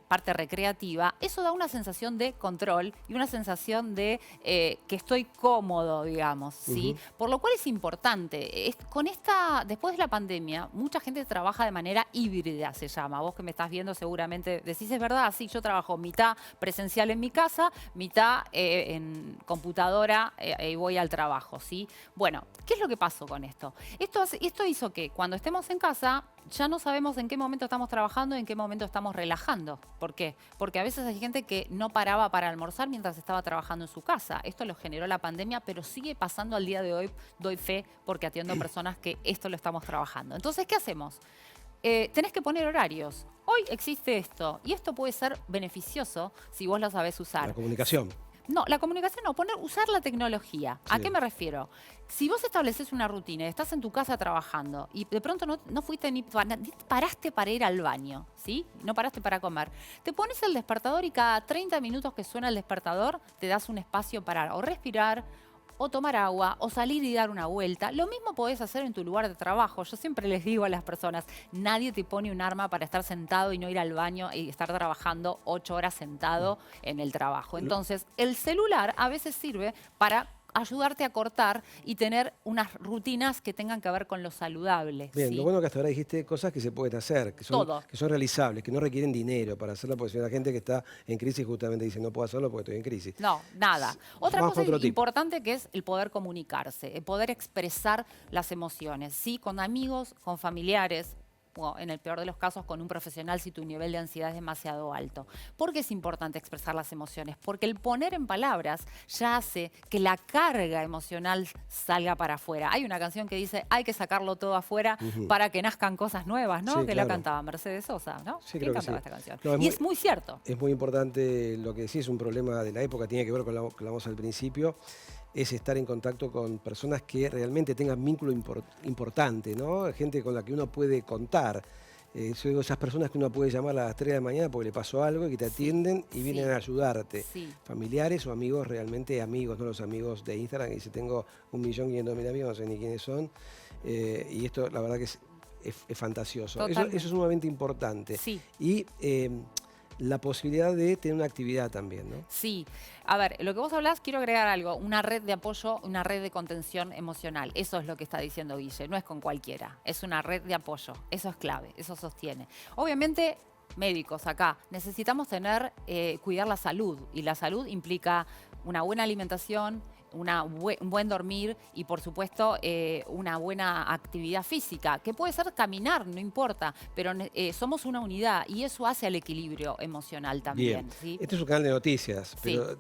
parte recreativa, eso da una sensación de control y una sensación de que estoy cómodo, digamos, ¿sí? Por lo cual es importante. Después de la pandemia, mucha gente trabaja de manera híbrida, se llama. Vos que me estás viendo seguramente decís, es verdad, sí, yo trabajo mitad presencial en mi casa, mitad en computadora y voy al trabajo, ¿sí? Bueno, ¿qué es lo que pasó con esto? Esto hizo que cuando estemos en casa ya no sabemos en qué momento estamos trabajando y en qué momento estamos relajando. ¿Por qué? Porque a veces hay gente que no paraba para almorzar mientras estaba trabajando en su casa. Esto lo generó la pandemia, pero sigue pasando al día de hoy. Doy fe porque atiendo a personas que esto lo estamos trabajando. Entonces, ¿qué hacemos? Tenés que poner horarios. Hoy existe esto y esto puede ser beneficioso si vos lo sabés usar. La comunicación. No, la comunicación no, usar la tecnología. ¿A Sí. qué me refiero? Si vos estableces una rutina y estás en tu casa trabajando y de pronto no fuiste ni paraste para ir al baño, ¿sí? No paraste para comer. Te pones el despertador y cada 30 minutos que suena el despertador te das un espacio para o respirar, o tomar agua, o salir y dar una vuelta. Lo mismo podés hacer en tu lugar de trabajo. Yo siempre les digo a las personas, nadie te pone un arma para estar sentado y no ir al baño y estar trabajando 8 horas sentado en el trabajo. Entonces, el celular a veces sirve para ayudarte a cortar y tener unas rutinas que tengan que ver con lo saludable. Bien, ¿sí? lo bueno que hasta ahora dijiste cosas que se pueden hacer, que son realizables, que no requieren dinero para hacerla, porque si hay gente que está en crisis justamente dice no puedo hacerlo porque estoy en crisis. No, nada. Otra Vamos cosa con otro tip. importante que es el poder comunicarse, el poder expresar las emociones, ¿sí? Con amigos, con familiares, o en el peor de los casos con un profesional si tu nivel de ansiedad es demasiado alto. ¿Por qué es importante expresar las emociones? Porque el poner en palabras ya hace que la carga emocional salga para afuera. Hay una canción que dice, hay que sacarlo todo afuera para que nazcan cosas nuevas, ¿no? Sí, que claro. la cantaba Mercedes Sosa, ¿no? Sí, ¿Quién creo que cantaba sí. esta canción? No, Y es muy cierto. Es muy importante lo que decís, es un problema de la época, tiene que ver con lo que hablamos al principio, es estar en contacto con personas que realmente tengan vínculo importante, ¿no? Gente con la que uno puede contar. Yo digo, esas personas que uno puede llamar a las 3 de la mañana porque le pasó algo y que te atienden y vienen a ayudarte. Sí. Familiares o amigos, realmente amigos, no los amigos de Instagram, que dice tengo 1.500.000 amigos, no sé ni quiénes son. Y esto la verdad que es fantasioso. Eso es sumamente importante. Sí. Y la posibilidad de tener una actividad también, ¿no? Sí. A ver, lo que vos hablás, quiero agregar algo. Una red de apoyo, una red de contención emocional. Eso es lo que está diciendo Guille. No es con cualquiera. Es una red de apoyo. Eso es clave. Eso sostiene. Obviamente, médicos acá, necesitamos cuidar la salud. Y la salud implica una buena alimentación, un buen dormir y, por supuesto, una buena actividad física, que puede ser caminar, no importa, pero somos una unidad y eso hace al equilibrio emocional también. Bien. ¿Sí? Este es un canal de noticias, Sí. pero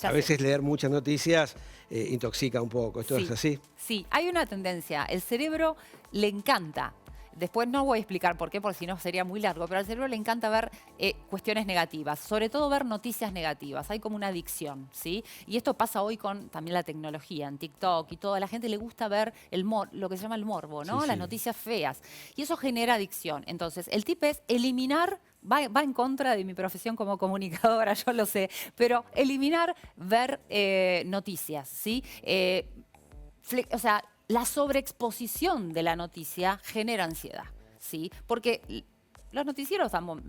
Ya a sé. veces leer muchas noticias intoxica un poco. ¿Esto Sí, es así? Sí, hay una tendencia. El cerebro le encanta. Después no voy a explicar por qué, porque si no sería muy largo, pero al cerebro le encanta ver cuestiones negativas, sobre todo ver noticias negativas. Hay como una adicción, ¿sí? Y esto pasa hoy con también la tecnología, en TikTok y todo. A la gente le gusta ver lo que se llama el morbo, ¿no? Sí, Las sí. noticias feas. Y eso genera adicción. Entonces, el tip es eliminar. Va en contra de mi profesión como comunicadora, yo lo sé, pero eliminar ver noticias, ¿sí? O sea, la sobreexposición de la noticia genera ansiedad, ¿sí? Porque los noticieros damos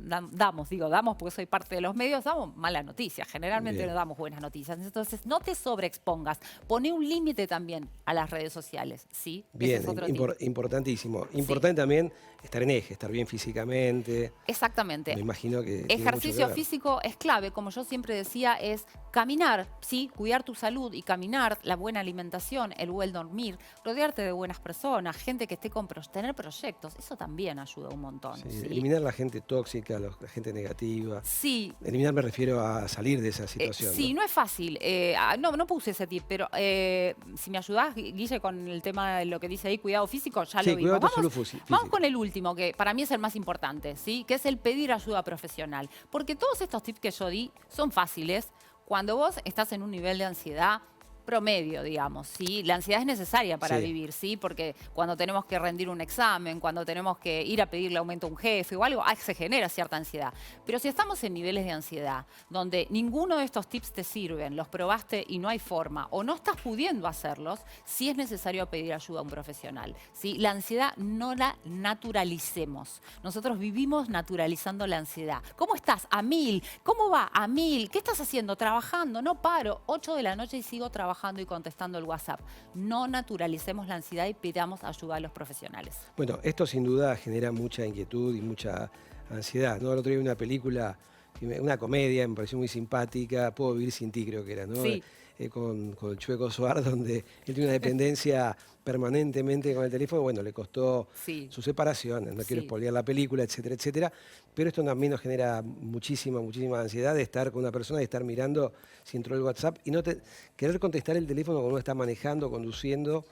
porque soy parte de los medios, damos malas noticias, generalmente Bien. no damos buenas noticias. Entonces, no te sobreexpongas, poné un límite también a las redes sociales, ¿sí? Ese Bien, es otro tip. importantísimo. Importante también estar en eje, estar bien físicamente. Exactamente. Me imagino que tiene mucho que Ejercicio ver. físico es clave, como yo siempre decía, es caminar, ¿sí? Cuidar tu salud y caminar, la buena alimentación, el buen dormir, rodearte de buenas personas, gente que esté tener proyectos, eso también ayuda un montón. Sí, ¿sí? eliminar la gente tóxica, la gente negativa. Sí. Eliminar me refiero a salir de esa situación. Sí, no es fácil. No puse ese tip, pero si me ayudás, Guille, con el tema de lo que dice ahí, cuidado físico, ya Sí, lo vimos. cuidado de tu salud física. Vamos con el último, que para mí es el más importante, ¿sí? Que es el pedir ayuda profesional. Porque todos estos tips que yo di son fáciles cuando vos estás en un nivel de ansiedad promedio, digamos, ¿sí? La ansiedad es necesaria para Sí. vivir, ¿sí? Porque cuando tenemos que rendir un examen, cuando tenemos que ir a pedirle aumento a un jefe o algo, se genera cierta ansiedad. Pero si estamos en niveles de ansiedad donde ninguno de estos tips te sirven, los probaste y no hay forma, o no estás pudiendo hacerlos, sí es necesario pedir ayuda a un profesional, ¿sí? La ansiedad no la naturalicemos. Nosotros vivimos naturalizando la ansiedad. ¿Cómo estás? A 1000. ¿Cómo va? A 1000. ¿Qué estás haciendo? Trabajando. No paro. 8 de la noche y sigo trabajando y contestando el WhatsApp. No naturalicemos la ansiedad y pidamos ayuda a los profesionales. Bueno, esto sin duda genera mucha inquietud y mucha ansiedad, ¿no? El otro día vi una película, una comedia, me pareció muy simpática, Puedo vivir sin ti, creo que era, ¿no? Sí. Con el Chueco Suar, donde él tiene una dependencia permanentemente con el teléfono. Bueno, le costó Sí. sus separaciones, no quiero Sí. spoilear la película, etcétera, etcétera. Pero esto también nos genera muchísima ansiedad de estar con una persona, de estar mirando si entró el WhatsApp y no querer contestar el teléfono cuando uno está manejando, conduciendo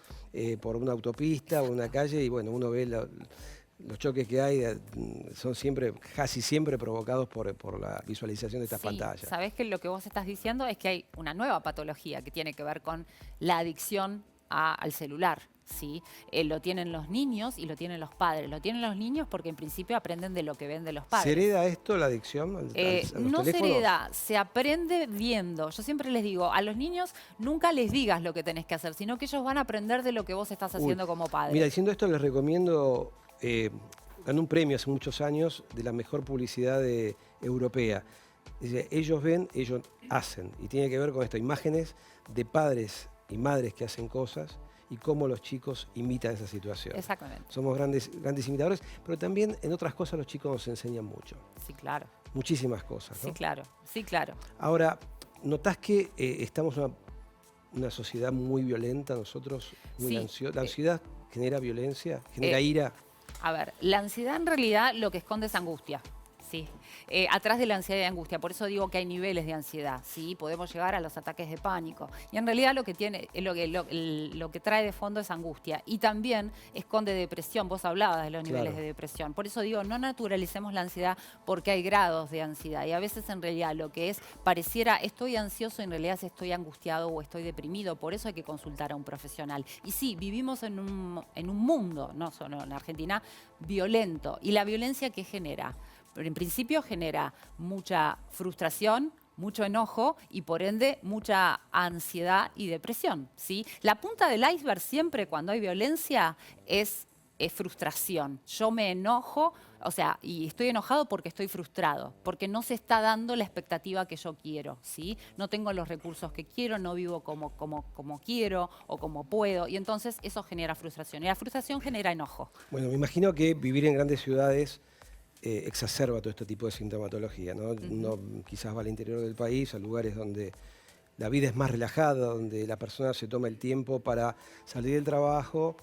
por una autopista o una calle y bueno, uno ve los choques que hay, son casi siempre provocados por la visualización de estas Sí, pantallas. sabés que lo que vos estás diciendo es que hay una nueva patología que tiene que ver con la adicción al celular. ¿Sí? Lo tienen los niños y lo tienen los padres. Lo tienen los niños porque en principio aprenden de lo que ven de los padres. ¿Se hereda esto, la adicción a los No se teléfonos? hereda, se aprende viendo. Yo siempre les digo, a los niños nunca les digas lo que tenés que hacer, sino que ellos van a aprender de lo que vos estás haciendo como padre. Mira, diciendo esto les recomiendo, ganó un premio hace muchos años de la mejor publicidad europea. Dice, ellos ven, ellos hacen. Y tiene que ver con esto, imágenes de padres y madres que hacen cosas y cómo los chicos imitan esa situación. Exactamente. Somos grandes imitadores, pero también en otras cosas los chicos nos enseñan mucho. Sí, claro. Muchísimas cosas, ¿no? Sí, claro. Sí, claro. Ahora, ¿notás que estamos en una sociedad muy violenta nosotros? Muy Sí. ansiosa? ¿La ansiedad genera violencia? ¿Genera ira? A ver, la ansiedad en realidad lo que esconde es angustia. Sí, atrás de la ansiedad y angustia, por eso digo que hay niveles de ansiedad, ¿sí? Podemos llegar a los ataques de pánico. Y en realidad lo que trae de fondo es angustia. Y también esconde depresión, vos hablabas de los niveles de depresión. Por eso digo, no naturalicemos la ansiedad porque hay grados de ansiedad. Y a veces en realidad lo que es, pareciera estoy ansioso, en realidad es estoy angustiado o estoy deprimido. Por eso hay que consultar a un profesional. Y sí, vivimos en un mundo, no solo en Argentina, violento. ¿Y la violencia qué genera? Pero en principio genera mucha frustración, mucho enojo y por ende mucha ansiedad y depresión, ¿sí? La punta del iceberg siempre cuando hay violencia es frustración. Yo me enojo, o sea, y estoy enojado porque estoy frustrado, porque no se está dando la expectativa que yo quiero, ¿sí? No tengo los recursos que quiero, no vivo como quiero o como puedo, y entonces eso genera frustración. Y la frustración genera enojo. Bueno, me imagino que vivir en grandes ciudades exacerba todo este tipo de sintomatología, ¿no? Uno quizás va al interior del país, a lugares donde la vida es más relajada, donde la persona se toma el tiempo para salir del trabajo,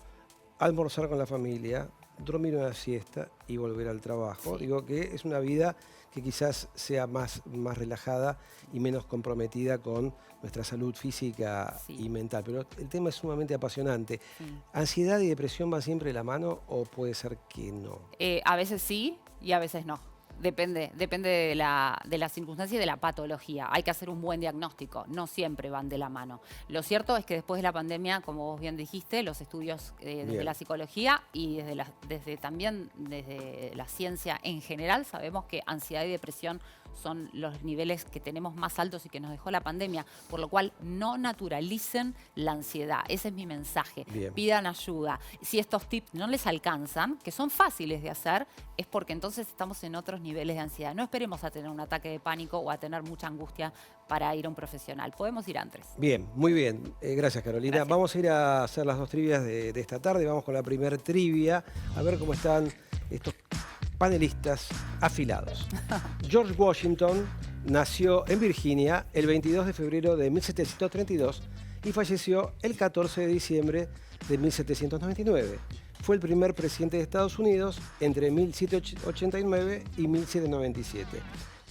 almorzar con la familia, dormir una siesta y volver al trabajo. Sí. Digo que es una vida que quizás sea más relajada y menos comprometida con nuestra salud física y mental. Pero el tema es sumamente apasionante. Sí. ¿Ansiedad y depresión van siempre de la mano o puede ser que no? A veces sí y a veces no. Depende de la circunstancia y de la patología. Hay que hacer un buen diagnóstico. No siempre van de la mano. Lo cierto es que después de la pandemia, como vos bien dijiste, los estudios desde la psicología y también desde la ciencia en general, sabemos que ansiedad y depresión son los niveles que tenemos más altos y que nos dejó la pandemia, por lo cual no naturalicen la ansiedad. Ese es mi mensaje. Bien. Pidan ayuda. Si estos tips no les alcanzan, que son fáciles de hacer, es porque entonces estamos en otros niveles de ansiedad. No esperemos a tener un ataque de pánico o a tener mucha angustia para ir a un profesional. Podemos ir antes. Bien, muy bien. Gracias, Carolina. Gracias. Vamos a ir a hacer las 2 trivias de esta tarde. Vamos con la primer trivia, a ver cómo están estos panelistas afilados. George Washington nació en Virginia el 22 de febrero de 1732 y falleció el 14 de diciembre de 1799. Fue el primer presidente de Estados Unidos entre 1789 y 1797.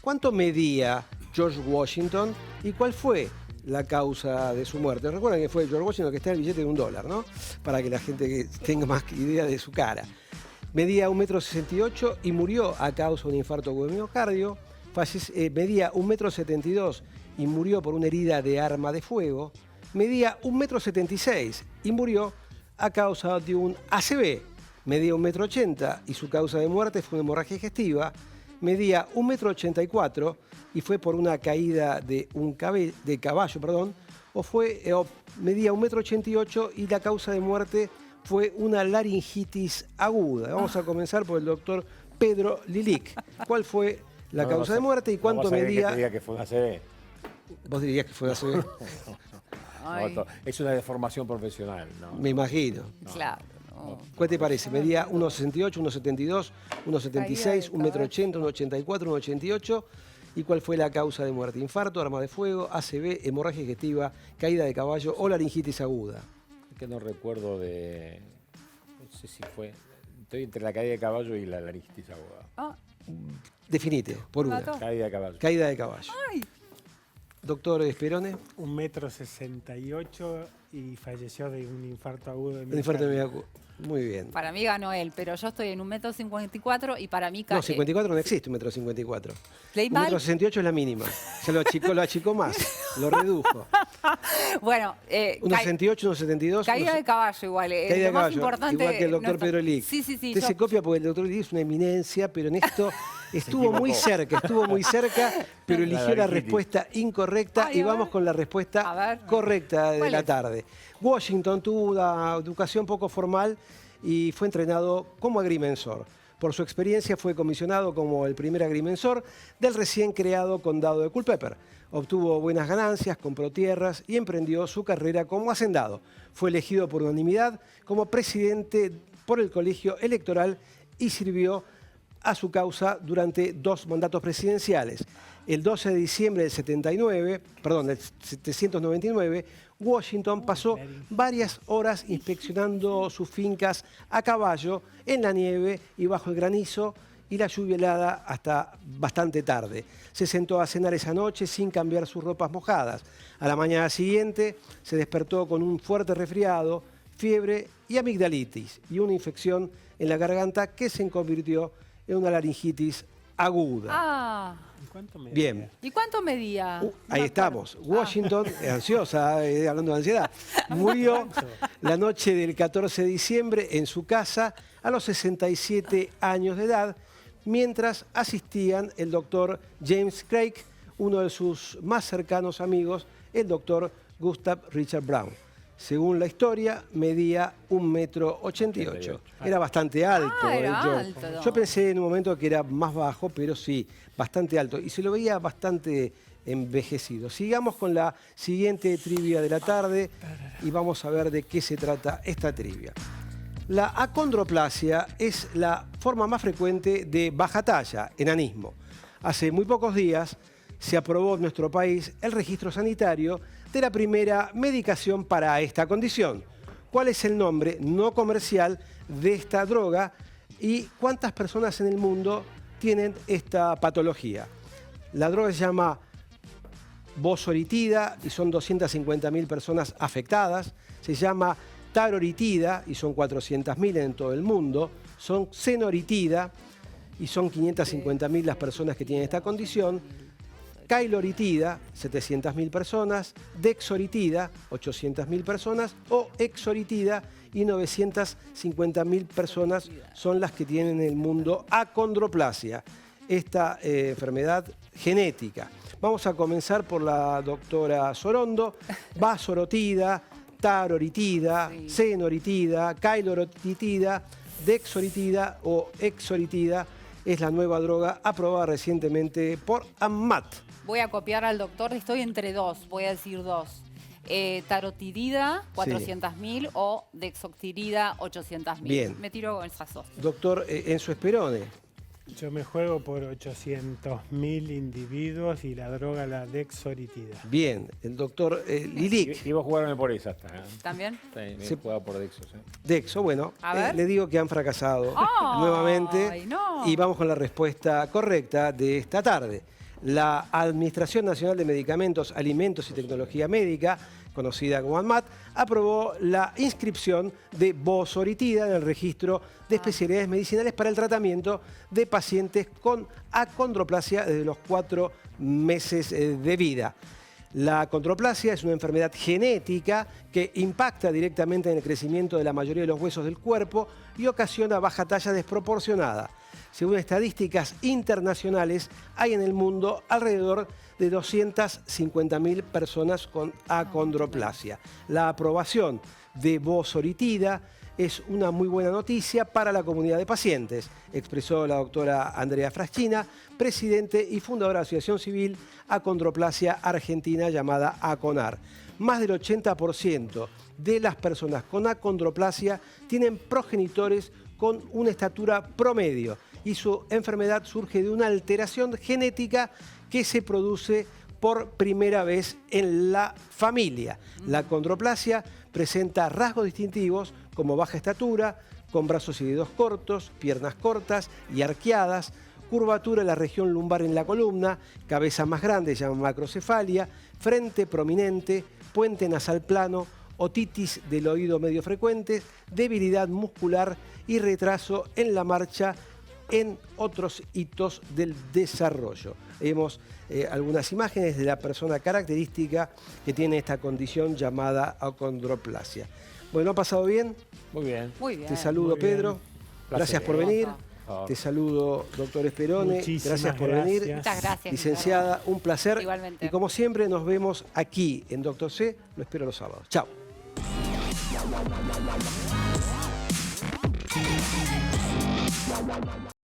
¿Cuánto medía George Washington y cuál fue la causa de su muerte? Recuerden que fue George Washington, que está en el billete de $1, ¿no? Para que la gente tenga más idea de su cara. Medía 1,68 m y murió a causa de un infarto agudo de miocardio. Medía 1,72 m y murió por una herida de arma de fuego. Medía 1,76 m y murió a causa de un ACV. Medía 1,80 m y su causa de muerte fue una hemorragia digestiva. Medía 1,84 m y fue por una caída de caballo, medía 1,88 m y la causa de muerte fue una laringitis aguda. Vamos a comenzar por el doctor Pedro Lilic. ¿Cuál fue la causa de muerte y cuánto medía? Que diga que fue una ACV. ¿Vos dirías que fue ACV? No, es una deformación profesional, ¿no? Me imagino. Claro. No. ¿Cuál te parece? ¿Medía 1,68, 1,72, 1,76, 1,80 m, 1,84, 1,88? ¿Y cuál fue la causa de muerte? ¿Infarto, arma de fuego, ACV, hemorragia digestiva, caída de caballo o laringitis aguda? Que no recuerdo de... No sé si fue... Estoy entre la caída de caballo y la laringitis aguda. Definite, por una. Mató. Caída de caballo. Caída de caballo. Ay. Doctor Esperone. 1,68 m y falleció de un infarto agudo de Un infarto de miocardio. Muy bien. Para mí ganó él, pero yo estoy en 1,54 m y para mí... No, 54 no existe, 1,54 m. ¿Leí mal? 1,68 m es la mínima. Se lo achicó más, lo redujo. Bueno, 1,68, 1,72. caída de caballo igual. Caída de lo más caballo, importante, igual que el doctor no- Pedro Lic. Sí. Usted yo- se copia porque el doctor Lic es una eminencia, pero en esto estuvo muy cerca, pero eligió la laringitis. respuesta incorrecta Ay, y a vamos ver. con la respuesta A ver. correcta de ¿Cuál la es? tarde. Washington tuvo una educación poco formal y fue entrenado como agrimensor. Por su experiencia fue comisionado como el primer agrimensor del recién creado condado de Culpeper. Obtuvo buenas ganancias, compró tierras y emprendió su carrera como hacendado. Fue elegido por unanimidad como presidente por el colegio electoral y sirvió a su causa durante 2 mandatos presidenciales. El 12 de diciembre del 799, Washington pasó varias horas inspeccionando sus fincas a caballo, en la nieve y bajo el granizo y la lluvia helada hasta bastante tarde. Se sentó a cenar esa noche sin cambiar sus ropas mojadas. A la mañana siguiente se despertó con un fuerte resfriado, fiebre y amigdalitis y una infección en la garganta que se convirtió en una laringitis aguda. Ah, ¿Cuánto medía? Bien. ¿y cuánto medía? Ahí estamos. Washington, ansiosa, hablando de ansiedad, murió la noche del 14 de diciembre en su casa a los 67 años de edad, mientras asistían el doctor James Craig, uno de sus más cercanos amigos, el doctor Gustav Richard Brown. Según la historia, medía 1,88 m. Era bastante alto. Era yo, alto. yo pensé en un momento que era más bajo, pero sí, bastante alto. Y se lo veía bastante envejecido. Sigamos con la siguiente trivia de la tarde y vamos a ver de qué se trata esta trivia. La acondroplasia es la forma más frecuente de baja talla, enanismo. Hace muy pocos días se aprobó en nuestro país el registro sanitario de la primera medicación para esta condición. ¿Cuál es el nombre no comercial de esta droga y cuántas personas en el mundo tienen esta patología? La droga se llama bosoritida y son 250.000 personas afectadas. Se llama taroritida y son 400.000 en todo el mundo. Son xenoritida y son 550.000 las personas que tienen esta condición. Kailoritida, 700.000 personas. Dexoritida, 800.000 personas. O exoritida y 950.000 personas son las que tienen en el mundo acondroplasia, esta enfermedad genética. Vamos a comenzar por la doctora Sorondo. Basorotida, taroritida, xenoritida, kailoritida, dexoritida o exoritida es la nueva droga aprobada recientemente por ANMAT. Voy a copiar al doctor, estoy entre dos, voy a decir dos. Tarotirida, 400.000 o dexotirida, 800.000. Bien. Me tiro con esas dos. Doctor Enzo Sperone. Yo me juego por 800.000 individuos y la droga la dexoritida. Bien. El doctor Lilic. Iba a jugarme por esa hasta. ¿También? Sí, me Sí. he jugado por Dexo. Sí. Dexo, bueno, A ver. le digo que han fracasado ¡Ay, nuevamente. no! Y vamos con la respuesta correcta de esta tarde. La Administración Nacional de Medicamentos, Alimentos y Tecnología Médica, conocida como ANMAT, aprobó la inscripción de bosoritida en el registro de especialidades medicinales para el tratamiento de pacientes con acondroplasia desde los 4 meses de vida. La acondroplasia es una enfermedad genética que impacta directamente en el crecimiento de la mayoría de los huesos del cuerpo y ocasiona baja talla desproporcionada. Según estadísticas internacionales, hay en el mundo alrededor de 250.000 personas con acondroplasia. La aprobación de bosoritida es una muy buena noticia para la comunidad de pacientes, expresó la doctora Andrea Fraschina, presidente y fundadora de la Asociación Civil Acondroplasia Argentina llamada ACONAR. Más del 80% de las personas con acondroplasia tienen progenitores con una estatura promedio y su enfermedad surge de una alteración genética que se produce por primera vez en la familia. La acondroplasia presenta rasgos distintivos como baja estatura, con brazos y dedos cortos, piernas cortas y arqueadas, curvatura en la región lumbar en la columna, cabeza más grande, se llama macrocefalia, frente prominente, puente nasal plano, otitis del oído medio frecuente, debilidad muscular y retraso en la marcha en otros hitos del desarrollo. Vemos algunas imágenes de la persona característica que tiene esta condición llamada acondroplasia. Bueno, ¿ha pasado bien? Muy bien. Muy bien. Te saludo, Muy bien. Pedro. Placer. Gracias por venir. favor. Te saludo, doctor Sperone. Muchísimas Gracias por venir. Muchas gracias. Licenciada, un placer. Igualmente. Y como siempre, nos vemos aquí en Doctor C. Lo espero los sábados. Chao.